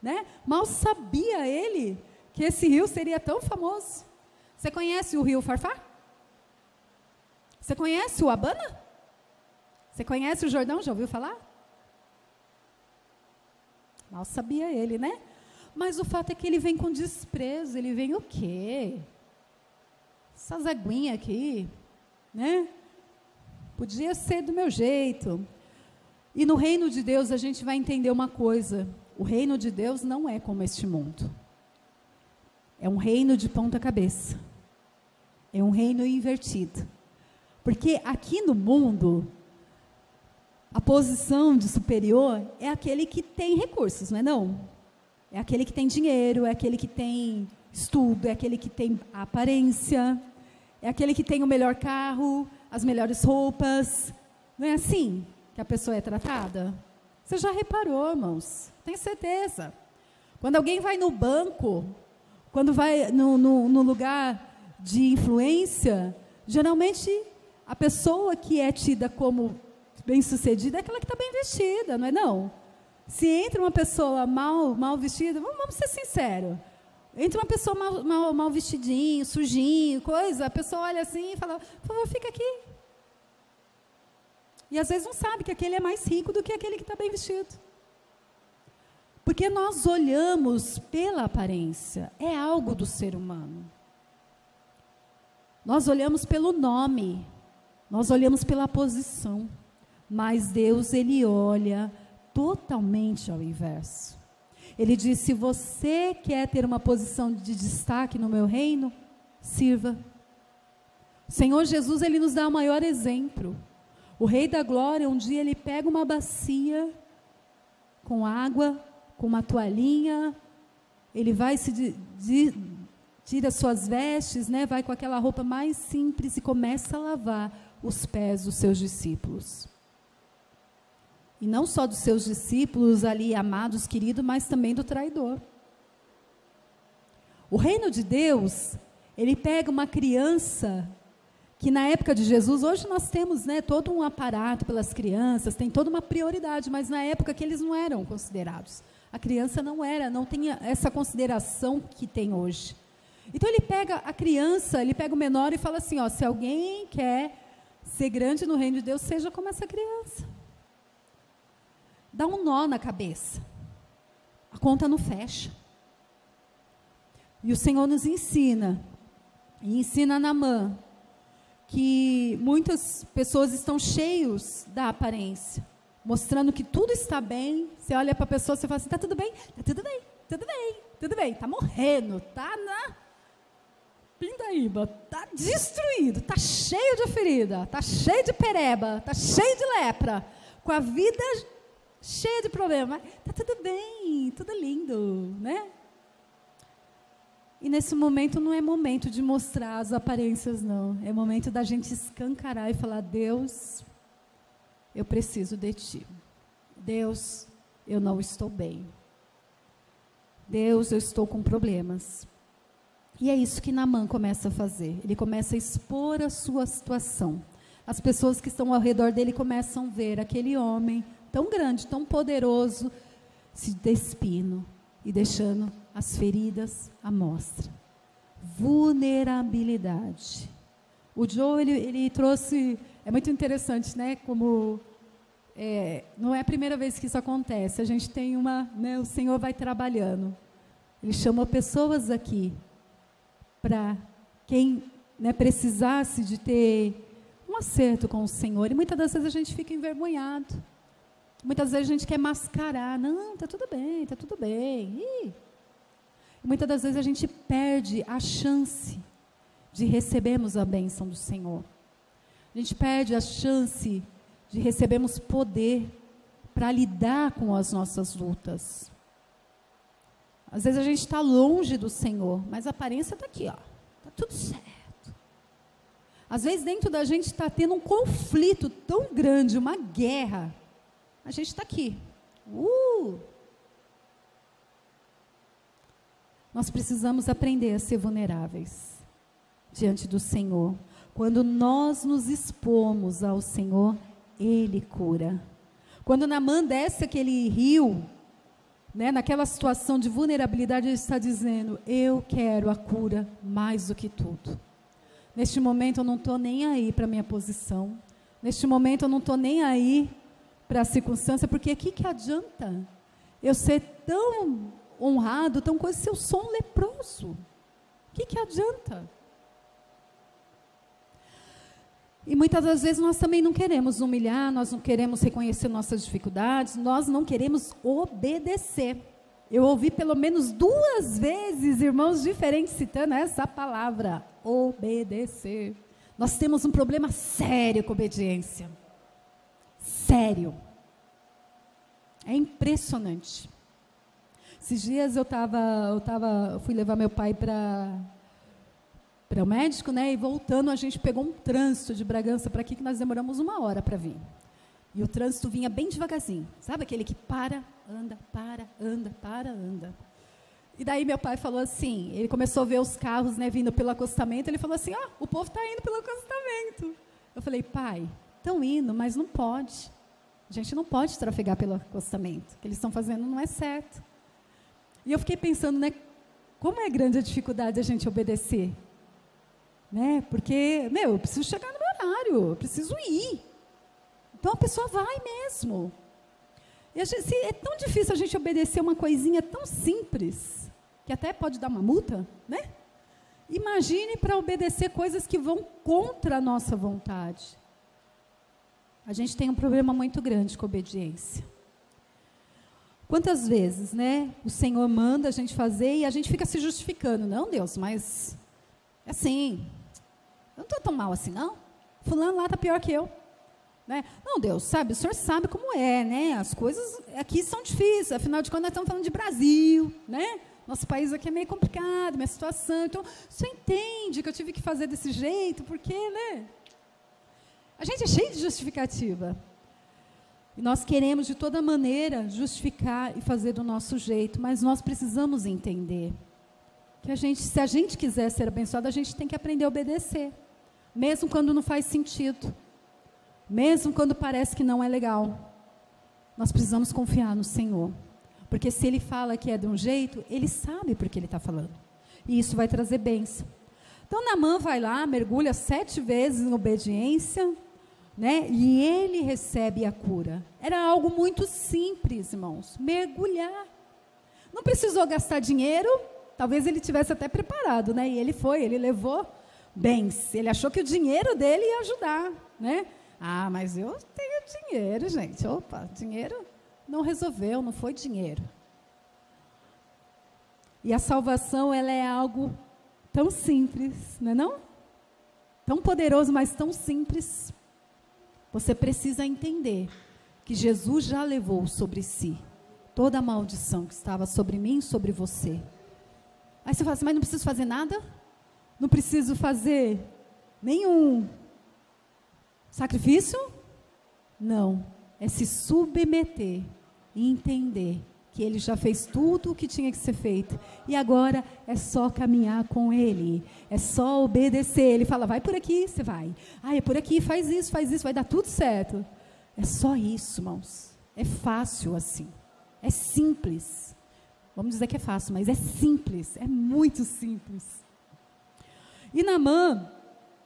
né? Mal sabia ele que esse rio seria tão famoso. Você conhece o Rio Farfá? Você conhece o Abana? Você conhece o Jordão? Já ouviu falar? Mal sabia ele, né? Mas o fato é que ele vem com desprezo. Ele vem o quê? Essas aguinhas aqui, né? Podia ser do meu jeito. E no reino de Deus a gente vai entender uma coisa. O reino de Deus não é como este mundo. É um reino de ponta cabeça. É um reino invertido. Porque aqui no mundo, a posição de superior é aquele que tem recursos, não é não? É aquele que tem dinheiro, é aquele que tem estudo, é aquele que tem aparência, é aquele que tem o melhor carro, as melhores roupas. Não é assim que a pessoa é tratada? Você já reparou, irmãos? Tenho certeza. Quando alguém vai no banco, quando vai no lugar de influência, geralmente a pessoa que é tida como bem-sucedida é aquela que está bem vestida, não é não? Se entra uma pessoa mal vestida, vamos ser sinceros, entra uma pessoa mal vestidinho, sujinho, coisa, a pessoa olha assim e fala, por favor, fica aqui. E às vezes não sabe que aquele é mais rico do que aquele que está bem vestido. Porque nós olhamos pela aparência, é algo do ser humano. Nós olhamos pelo nome, nós olhamos pela posição, mas Deus, Ele olha totalmente ao inverso. Ele diz, se você quer ter uma posição de destaque no meu reino, sirva. O Senhor Jesus, Ele nos dá o maior exemplo. O Rei da Glória, um dia ele pega uma bacia com água, com uma toalhinha, ele vai tira suas vestes, né, vai com aquela roupa mais simples e começa a lavar os pés dos seus discípulos. E não só dos seus discípulos ali, amados, queridos, mas também do traidor. O reino de Deus, ele pega uma criança que na época de Jesus, hoje nós temos, né, todo um aparato pelas crianças, tem toda uma prioridade, mas na época que eles não eram considerados. A criança não tinha essa consideração que tem hoje. Então ele pega a criança, ele pega o menor e fala assim, ó, se alguém quer ser grande no reino de Deus, seja como essa criança. Dá um nó na cabeça. A conta não fecha. E o Senhor nos ensina, e ensina a Naamã, que muitas pessoas estão cheios da aparência, mostrando que tudo está bem. Você olha para a pessoa e fala assim, está tudo bem? Está tudo bem, tudo bem, tudo bem. Está morrendo, está na pindaíba, está destruído, está cheio de ferida, está cheio de pereba, está cheio de lepra, com a vida cheia de problemas. Está tudo bem, tudo lindo, né? E nesse momento não é momento de mostrar as aparências, não. É momento da gente escancarar e falar, Deus, eu preciso de Ti. Deus, eu não estou bem. Deus, eu estou com problemas. E é isso que Naamã começa a fazer. Ele começa a expor a sua situação. As pessoas que estão ao redor dele começam a ver aquele homem tão grande, tão poderoso, se despindo e deixando as feridas à mostra. Vulnerabilidade. O Joe, ele trouxe, é muito interessante, né, como não é a primeira vez que isso acontece, a gente tem o Senhor vai trabalhando, Ele chamou pessoas aqui, para quem, né, precisasse de ter um acerto com o Senhor, e muitas das vezes a gente fica envergonhado, muitas vezes a gente quer mascarar, não, está tudo bem, está tudo bem, e muitas das vezes a gente perde a chance de recebermos a bênção do Senhor. A gente perde a chance de recebermos poder para lidar com as nossas lutas. Às vezes a gente está longe do Senhor, mas a aparência está aqui, ó, está tudo certo. Às vezes dentro da gente está tendo um conflito tão grande, uma guerra, a gente está aqui. Nós precisamos aprender a ser vulneráveis diante do Senhor. Quando nós nos expomos ao Senhor, Ele cura. Quando Naamã desce aquele rio, né, naquela situação de vulnerabilidade, ele está dizendo, eu quero a cura mais do que tudo. Neste momento eu não estou nem aí para a minha posição. Neste momento eu não estou nem aí para a circunstância, porque o que adianta eu ser tão honrado, tão coisa, se eu sou um leproso? O que adianta? E muitas das vezes nós também não queremos humilhar, nós não queremos reconhecer nossas dificuldades, nós não queremos obedecer. Eu ouvi pelo menos 2 vezes irmãos diferentes citando essa palavra, obedecer. Nós temos um problema sério com obediência. Sério. É impressionante. Esses dias eu fui levar meu pai para o médico, né? E voltando, a gente pegou um trânsito de Bragança para aqui, que nós demoramos 1 hora para vir. E o trânsito vinha bem devagarzinho. Sabe aquele que para, anda, para, anda, para, anda. E daí meu pai falou assim, ele começou a ver os carros, né, vindo pelo acostamento, ele falou assim, o povo está indo pelo acostamento. Eu falei, pai, estão indo, mas não pode. A gente não pode trafegar pelo acostamento. O que eles estão fazendo não é certo. E eu fiquei pensando, né, como é grande a dificuldade de a gente obedecer. Né? Porque, eu preciso chegar no meu horário, eu preciso ir. Então a pessoa vai mesmo. E é tão difícil a gente obedecer uma coisinha tão simples, que até pode dar uma multa, né? Imagine para obedecer coisas que vão contra a nossa vontade. A gente tem um problema muito grande com a obediência. Quantas vezes, né, o Senhor manda a gente fazer e a gente fica se justificando. Não, Deus, mas é assim, eu não estou tão mal assim, não. Fulano lá está pior que eu. Né? Não, Deus, sabe, o Senhor sabe como é, né? As coisas aqui são difíceis, afinal de contas nós estamos falando de Brasil, né? Nosso país aqui é meio complicado, minha situação, então, o Senhor entende que eu tive que fazer desse jeito, porque, né? A gente é cheio de justificativa. E nós queremos, de toda maneira, justificar e fazer do nosso jeito, mas nós precisamos entender que se a gente quiser ser abençoado, a gente tem que aprender a obedecer, mesmo quando não faz sentido. Mesmo quando parece que não é legal, nós precisamos confiar no Senhor. Porque se Ele fala que é de um jeito, Ele sabe porque Ele está falando. E isso vai trazer bênção. Então, Naamã vai lá, mergulha 7 vezes em obediência, né? E ele recebe a cura. Era algo muito simples, irmãos. Mergulhar. Não precisou gastar dinheiro. Talvez ele tivesse até preparado, né? E ele levou bens. Ele achou que o dinheiro dele ia ajudar, né? Mas eu tenho dinheiro, gente. Opa, dinheiro não resolveu, não foi dinheiro. E a salvação, ela é algo tão simples, não é não? Tão poderoso, mas tão simples. Você precisa entender que Jesus já levou sobre si toda a maldição que estava sobre mim e sobre você. Aí você fala assim, mas não preciso fazer nada? Não preciso fazer nenhum sacrifício? Não, é se submeter e entender que Ele já fez tudo o que tinha que ser feito. E agora é só caminhar com Ele, é só obedecer. Ele fala, vai por aqui, você vai. É por aqui, faz isso, vai dar tudo certo. É só isso, irmãos. É fácil assim, é simples. Vamos dizer que é fácil, mas é simples, é muito simples. E Naamã,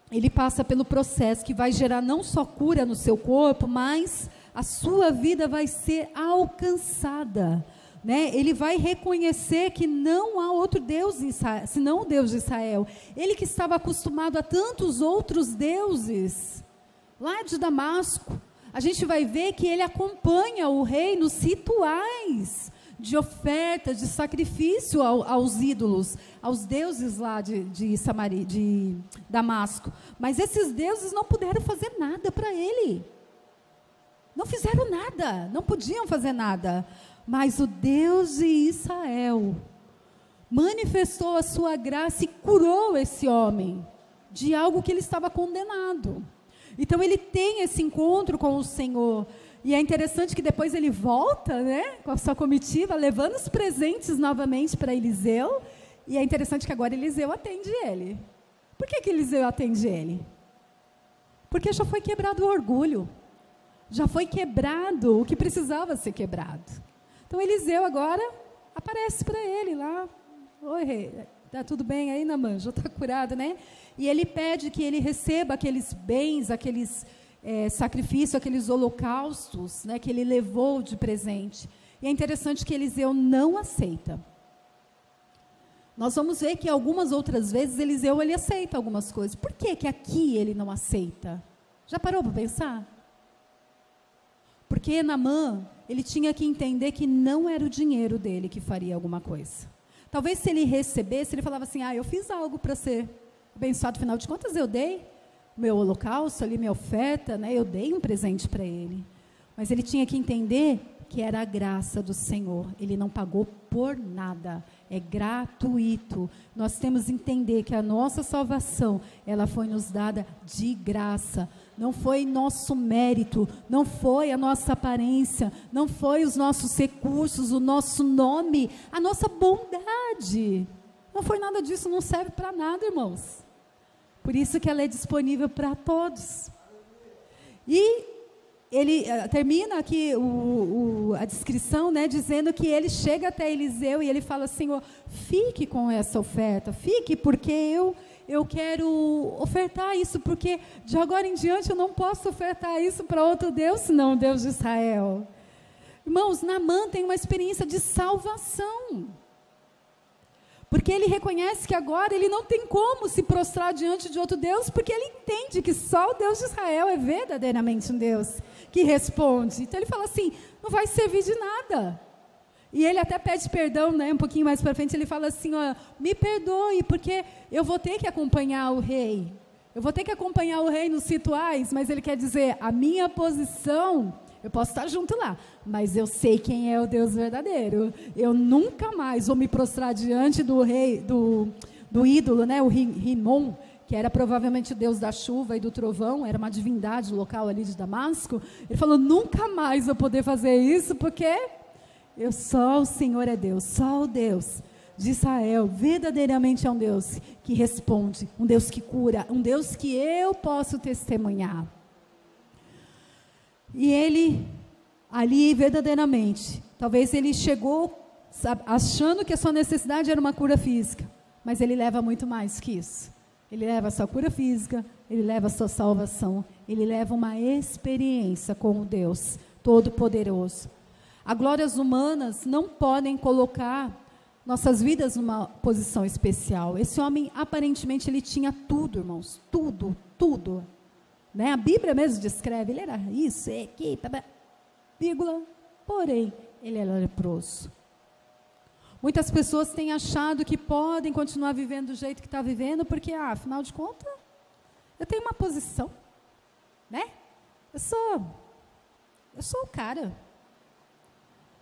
ele passa pelo processo que vai gerar não só cura no seu corpo, mas a sua vida vai ser alcançada, né? Ele vai reconhecer que não há outro Deus senão o Deus de Israel. Ele que estava acostumado a tantos outros deuses, lá de Damasco, a gente vai ver que ele acompanha o rei nos rituais de oferta, de sacrifício aos ídolos, aos deuses lá de Damasco. Mas esses deuses não puderam fazer nada para ele. Não fizeram nada, não podiam fazer nada. Mas o Deus de Israel manifestou a sua graça e curou esse homem de algo que ele estava condenado. Então ele tem esse encontro com o Senhor. E é interessante que depois ele volta, né, com a sua comitiva, levando os presentes novamente para Eliseu. E é interessante que agora Eliseu atende ele. Por que Eliseu atende ele? Porque já foi quebrado o orgulho. Já foi quebrado o que precisava ser quebrado. Então Eliseu agora aparece para ele lá. Oi, rei, está tudo bem aí, Naamã? Já está curado, né? E ele pede que ele receba aqueles bens, aqueles sacrifícios, aqueles holocaustos, né, que ele levou de presente. E é interessante que Eliseu não aceita. Nós vamos ver que algumas outras vezes Eliseu ele aceita algumas coisas. Por que aqui ele não aceita? Já parou para pensar? Porque Naamã, ele tinha que entender que não era o dinheiro dele que faria alguma coisa. Talvez se ele recebesse, ele falava assim, eu fiz algo para ser abençoado, afinal de contas eu dei. meu holocausto ali, minha oferta, né? Eu dei um presente para ele. Mas ele tinha que entender que era a graça do Senhor. Ele não pagou por nada. É gratuito. Nós temos que entender que a nossa salvação, ela foi nos dada de graça. Não foi nosso mérito, não foi a nossa aparência, não foi os nossos recursos, o nosso nome, a nossa bondade. Não foi nada disso, não serve para nada, irmãos. Por isso que ela é disponível para todos. E ele termina aqui a descrição, né, dizendo que ele chega até Eliseu e ele fala: Senhor, fique com essa oferta, fique, porque eu quero ofertar isso, porque de agora em diante eu não posso ofertar isso para outro Deus, senão o Deus de Israel. Irmãos, Naamã tem uma experiência de salvação. Porque ele reconhece que agora ele não tem como se prostrar diante de outro Deus, porque ele entende que só o Deus de Israel é verdadeiramente um Deus que responde. Então ele fala assim, não vai servir de nada. E ele até pede perdão, né, um pouquinho mais para frente, ele fala assim, ó, me perdoe, porque eu vou ter que acompanhar o rei. Eu vou ter que acompanhar o rei nos rituais, mas ele quer dizer, a minha posição, eu posso estar junto lá, mas eu sei quem é o Deus verdadeiro. Eu nunca mais vou me prostrar diante do rei, do ídolo, né, o Rimmon, que era provavelmente o Deus da chuva e do trovão, era uma divindade local ali de Damasco. Ele falou, nunca mais vou poder fazer isso, porque só o Senhor é Deus, só o Deus de Israel verdadeiramente é um Deus que responde, um Deus que cura, um Deus que eu posso testemunhar. E ele, ali verdadeiramente, talvez ele chegou achando que a sua necessidade era uma cura física, mas ele leva muito mais que isso. Ele leva a sua cura física, ele leva a sua salvação, ele leva uma experiência com o Deus Todo-Poderoso. As glórias humanas não podem colocar nossas vidas numa posição especial. Esse homem, aparentemente, ele tinha tudo, irmãos, tudo, tudo. Né? A Bíblia mesmo descreve, ele era isso, aqui, vírgula, porém, ele era leproso. Muitas pessoas têm achado que podem continuar vivendo do jeito que está vivendo, porque, afinal de contas, eu tenho uma posição, né? Eu sou o cara.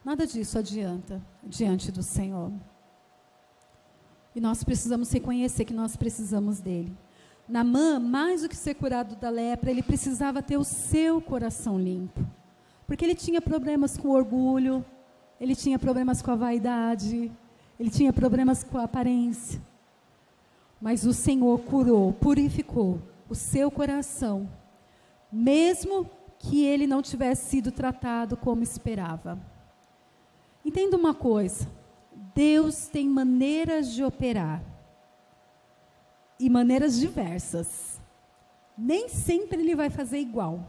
Nada disso adianta diante do Senhor. E nós precisamos reconhecer que nós precisamos dele. Naamã, mais do que ser curado da lepra, ele precisava ter o seu coração limpo. Porque ele tinha problemas com orgulho, ele tinha problemas com a vaidade, ele tinha problemas com a aparência. Mas o Senhor curou, purificou o seu coração, mesmo que ele não tivesse sido tratado como esperava. Entenda uma coisa, Deus tem maneiras de operar, e maneiras diversas. Nem sempre ele vai fazer igual.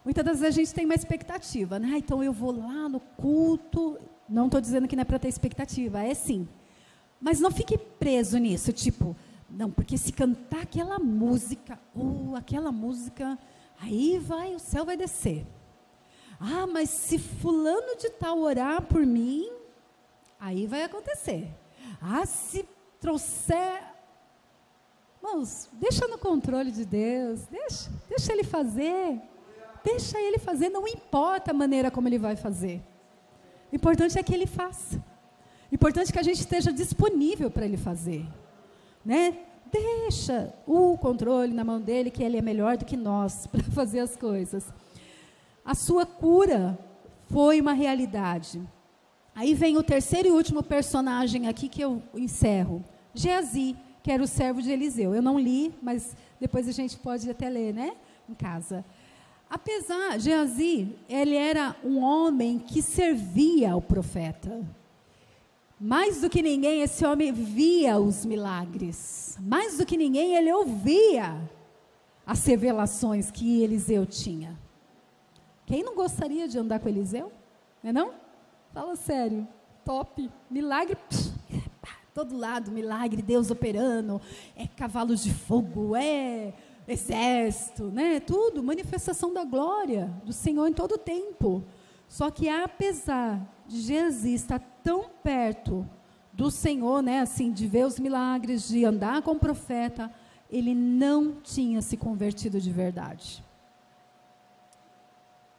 Muitas das vezes a gente tem uma expectativa, né? Então eu vou lá no culto, não estou dizendo que não é para ter expectativa, é sim. Mas não fique preso nisso, tipo, não, porque se cantar aquela música, aí o céu vai descer. Mas se fulano de tal orar por mim, aí vai acontecer. Se trouxer... Irmãos, deixa no controle de Deus, deixa Ele fazer, não importa a maneira como Ele vai fazer. O importante é que Ele faça. O importante é que a gente esteja disponível para Ele fazer. Né? Deixa o controle na mão dEle, que Ele é melhor do que nós para fazer as coisas. A sua cura foi uma realidade. Aí vem o terceiro e último personagem aqui que eu encerro. Geazi, que era o servo de Eliseu. Eu não li, mas depois a gente pode até ler, né? Em casa. Geazi, ele era um homem que servia ao profeta. Mais do que ninguém, esse homem via os milagres. Mais do que ninguém, ele ouvia as revelações que Eliseu tinha. Quem não gostaria de andar com Eliseu? Não é não? Fala sério. Top. Milagre, todo lado, milagre, Deus operando, cavalos de fogo, exército, né? Tudo, manifestação da glória do Senhor em todo o tempo. Só que apesar de Geazi estar tão perto do Senhor, né? Assim, de ver os milagres, de andar com o profeta, ele não tinha se convertido de verdade.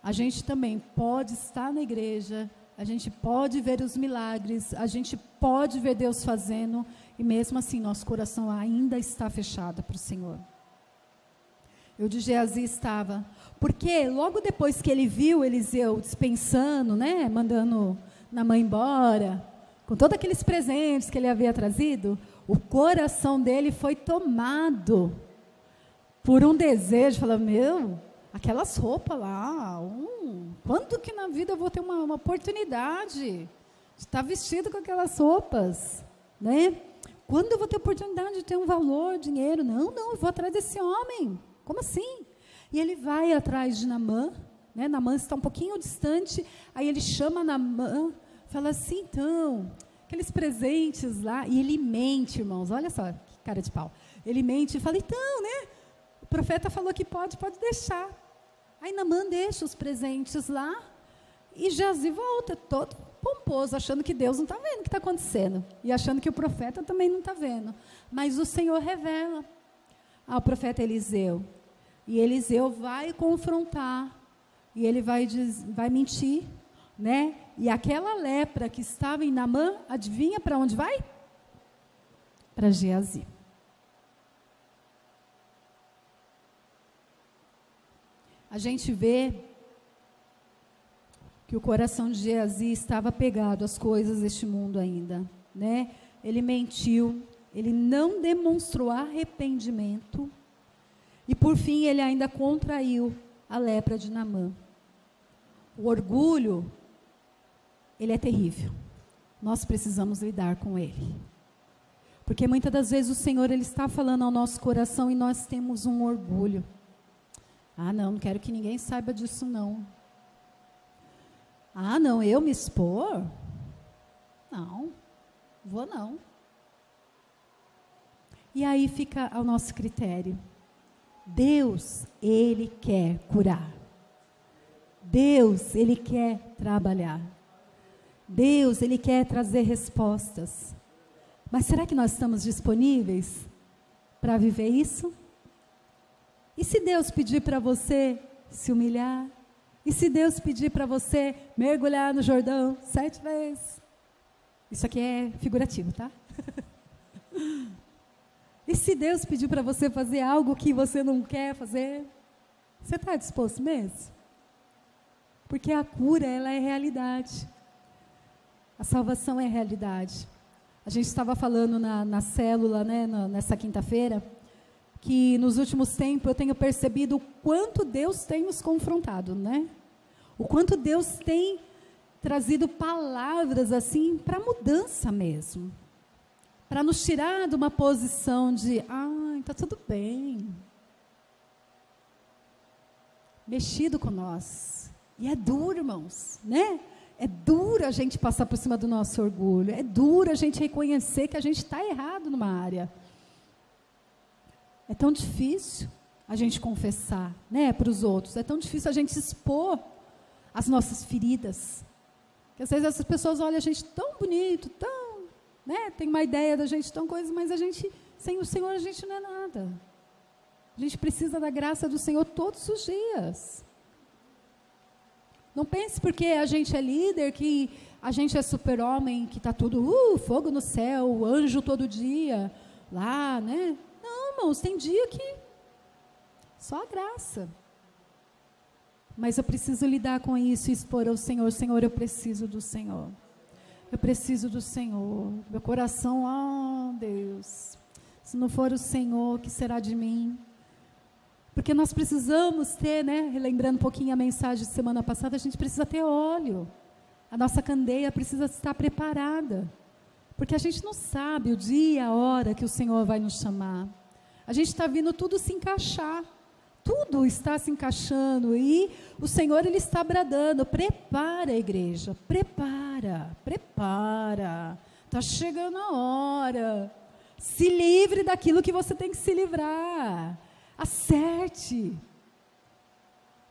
A gente também pode estar na igreja, a gente pode ver os milagres, a gente pode ver Deus fazendo, e mesmo assim nosso coração ainda está fechado para o Senhor. Eu de Geazi estava, porque logo depois que ele viu Eliseu dispensando, né, mandando Naamã embora, com todos aqueles presentes que ele havia trazido, o coração dele foi tomado por um desejo, falando, aquelas roupas lá, quando que na vida eu vou ter uma oportunidade de estar vestido com aquelas roupas, né? Quando eu vou ter oportunidade de ter um valor, dinheiro? Não, eu vou atrás desse homem. Como assim? E ele vai atrás de Naamã, né? Naamã está um pouquinho distante, aí ele chama Naamã, fala assim, então, aqueles presentes lá, e ele mente, irmãos, olha só, que cara de pau. Ele mente e fala, então, né? O profeta falou que pode deixar. Aí Naamã deixa os presentes lá, e Geazi volta, todo pomposo, achando que Deus não está vendo o que está acontecendo, e achando que o profeta também não está vendo. Mas o Senhor revela ao profeta Eliseu, e Eliseu vai confrontar, e ele vai mentir, né? E aquela lepra que estava em Naamã, adivinha para onde vai? Para Geazi. A gente vê que o coração de Geazi estava apegado às coisas deste mundo ainda, né? Ele mentiu, ele não demonstrou arrependimento, e por fim ele ainda contraiu a lepra de Naamã. O orgulho, ele é terrível. Nós precisamos lidar com ele. Porque muitas das vezes o Senhor, ele está falando ao nosso coração e nós temos um orgulho. Não quero que ninguém saiba disso não. Não, eu me expor? Não, vou não. E aí fica ao nosso critério. Deus, ele quer curar. Deus, ele quer trabalhar. Deus, ele quer trazer respostas. Mas será que nós estamos disponíveis para viver isso? E se Deus pedir para você se humilhar? E se Deus pedir para você mergulhar no Jordão 7 vezes? Isso aqui é figurativo, tá? E se Deus pedir para você fazer algo que você não quer fazer? Você está disposto mesmo? Porque a cura, ela é realidade. A salvação é realidade. A gente estava falando na célula, né, nessa quinta-feira, que nos últimos tempos eu tenho percebido o quanto Deus tem nos confrontado, né? O quanto Deus tem trazido palavras assim para mudança mesmo. Para nos tirar de uma posição de, está tudo bem. Mexido com nós. E é duro, irmãos, né? É duro a gente passar por cima do nosso orgulho. É duro a gente reconhecer que a gente está errado numa área. É tão difícil a gente confessar, né, para os outros. É tão difícil a gente expor as nossas feridas. Porque às vezes essas pessoas olham a gente tão bonito, tão, né, tem uma ideia da gente tão coisa, mas a gente, sem o Senhor, a gente não é nada. A gente precisa da graça do Senhor todos os dias. Não pense porque a gente é líder, que a gente é super-homem, que está tudo, fogo no céu, anjo todo dia, lá, né? Não, irmãos, tem dia que só a graça. Mas eu preciso lidar com isso e expor ao Senhor. Senhor, eu preciso do Senhor. Eu preciso do Senhor. Meu coração, Deus, se não for o Senhor, o que será de mim? Porque nós precisamos ter, né, relembrando um pouquinho a mensagem de semana passada, a gente precisa ter óleo. A nossa candeia precisa estar preparada. Porque a gente não sabe o dia, a hora que o Senhor vai nos chamar. A gente está vindo tudo se encaixar. Tudo está se encaixando e o Senhor, ele está bradando, prepara a igreja, prepara. Está chegando a hora. Se livre daquilo que você tem que se livrar. Acerte.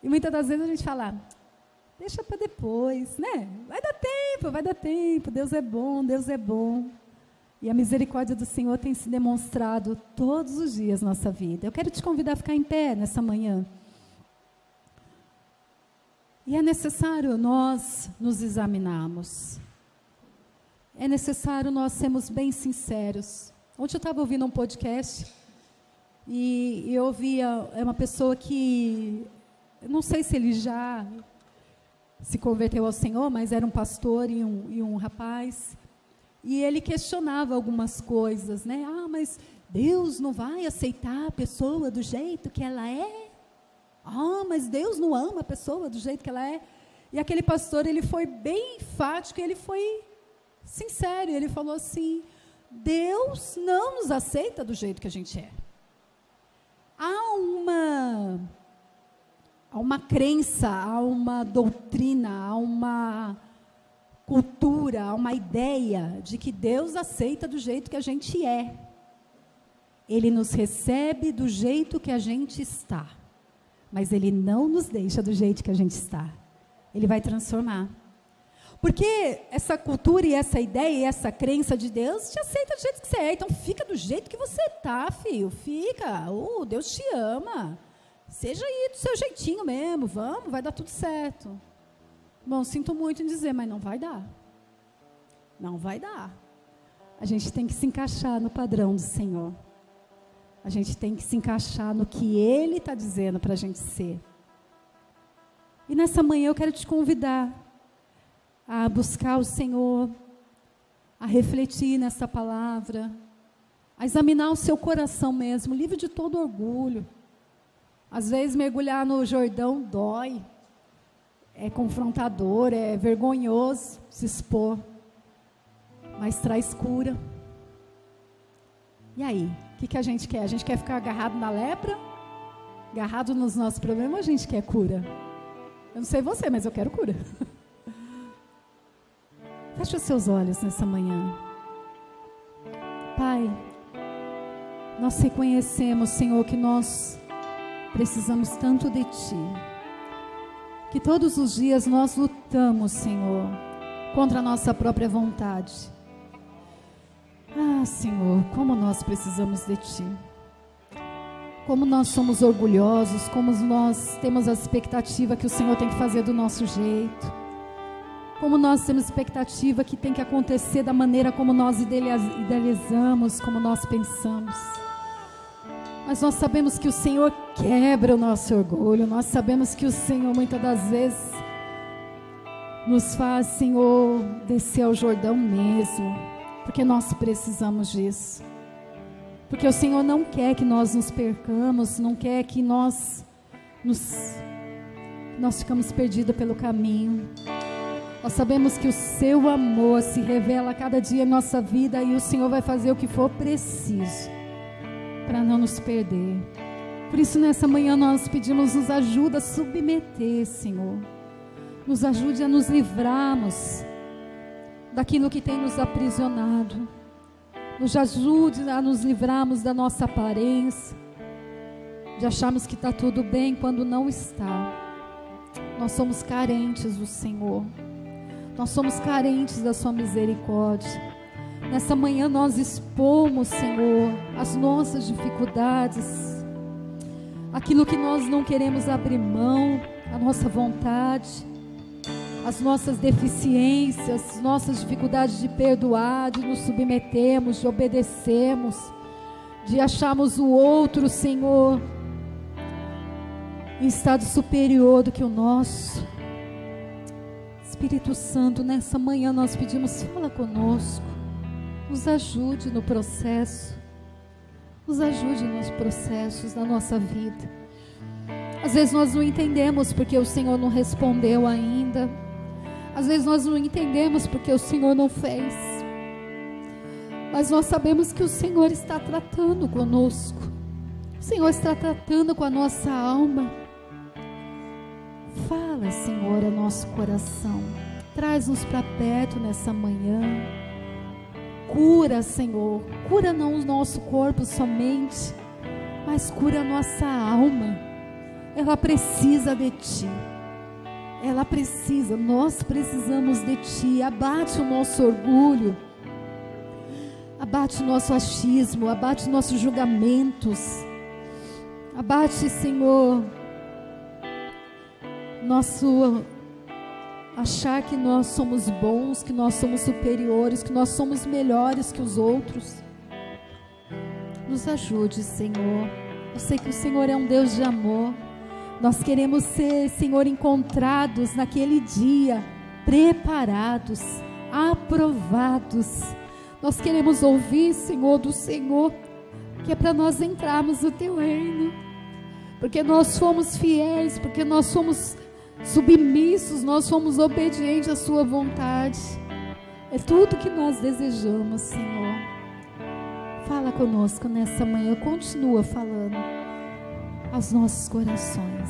E muitas das vezes a gente fala, deixa para depois, né? Vai dar tempo, Deus é bom. E a misericórdia do Senhor tem se demonstrado todos os dias na nossa vida. Eu quero te convidar a ficar em pé nessa manhã. E é necessário nós nos examinarmos. É necessário nós sermos bem sinceros. Ontem eu estava ouvindo um podcast e eu ouvia uma pessoa que, não sei se ele já se converteu ao Senhor, mas era um pastor e um rapaz. E ele questionava algumas coisas, né? Ah, mas Deus não vai aceitar a pessoa do jeito que ela é? Ah, mas Deus não ama a pessoa do jeito que ela é? E aquele pastor, ele foi bem enfático, ele foi sincero, ele falou assim: Deus não nos aceita do jeito que a gente é. Há uma crença, há uma doutrina, há uma cultura, há uma ideia de que Deus aceita do jeito que a gente é. Ele nos recebe do jeito que a gente está, mas Ele não nos deixa do jeito que a gente está. Ele vai transformar. Porque essa cultura e essa ideia e essa crença de Deus te aceita do jeito que você é. Então fica do jeito que você está, filho. Fica. Deus te ama. Seja aí do seu jeitinho mesmo. Vamos, vai dar tudo certo. Bom, sinto muito em dizer, mas não vai dar. Não vai dar. A gente tem que se encaixar no padrão do Senhor. A gente tem que se encaixar no que Ele está dizendo para a gente ser. E nessa manhã eu quero te convidar a buscar o Senhor, a refletir nessa palavra, a examinar o seu coração mesmo, livre de todo orgulho. Às vezes mergulhar no Jordão dói, é confrontador, é vergonhoso se expor, mas traz cura. E aí, o que a gente quer? A gente quer ficar agarrado na lepra? Agarrado nos nossos problemas, ou a gente quer cura? Eu não sei você, mas eu quero cura. Feche os seus olhos nessa manhã. Pai, nós reconhecemos, Senhor, que nós precisamos tanto de Ti. Que todos os dias nós lutamos, Senhor, contra a nossa própria vontade. Ah, Senhor, como nós precisamos de Ti. Como nós somos orgulhosos, como nós temos a expectativa que o Senhor tem que fazer do nosso jeito. Como nós temos expectativa que tem que acontecer da maneira como nós idealizamos, como nós pensamos. Mas nós sabemos que o Senhor quebra o nosso orgulho. Nós sabemos que o Senhor muitas das vezes nos faz, Senhor, descer ao Jordão mesmo. Porque nós precisamos disso. Porque o Senhor não quer que nós nos percamos, não quer que nós ficamos perdidos pelo caminho. Nós sabemos que o seu amor se revela a cada dia em nossa vida e o Senhor vai fazer o que for preciso para não nos perder. Por isso, nessa manhã, nós pedimos, nos ajuda a submeter, Senhor. Nos ajude a nos livrarmos daquilo que tem nos aprisionado. Nos ajude a nos livrarmos da nossa aparência, de acharmos que está tudo bem quando não está. Nós somos carentes do Senhor. Nós somos carentes da sua misericórdia. Nessa manhã nós expomos, Senhor, as nossas dificuldades, aquilo que nós não queremos abrir mão, a nossa vontade, as nossas deficiências, as nossas dificuldades de perdoar, de nos submetermos, de obedecermos, de acharmos o outro, Senhor, em estado superior do que o nosso. Espírito Santo, nessa manhã nós pedimos, fala conosco, nos ajude no processo, nos ajude nos processos da nossa vida. Às vezes nós não entendemos porque o Senhor não respondeu ainda, às vezes nós não entendemos porque o Senhor não fez, mas nós sabemos que o Senhor está tratando conosco, o Senhor está tratando com a nossa alma. Fala, Senhor, ao nosso coração. Traz-nos para perto nessa manhã. Cura, Senhor. Cura não o nosso corpo somente, mas cura a nossa alma. Ela precisa de Ti. Ela precisa, nós precisamos de Ti. Abate o nosso orgulho. Abate o nosso achismo, abate nossos julgamentos. Abate, Senhor, nosso achar que nós somos bons, que nós somos superiores, que nós somos melhores que os outros. Nos ajude, Senhor. Eu sei que o Senhor é um Deus de amor. Nós queremos ser, Senhor, encontrados naquele dia, preparados, aprovados. Nós queremos ouvir, Senhor, do Senhor, que é para nós entrarmos no Teu reino, porque nós fomos fiéis, porque nós somos submissos, nós fomos obedientes à Sua vontade. É tudo que nós desejamos, Senhor. Fala conosco nessa manhã, continua falando aos nossos corações.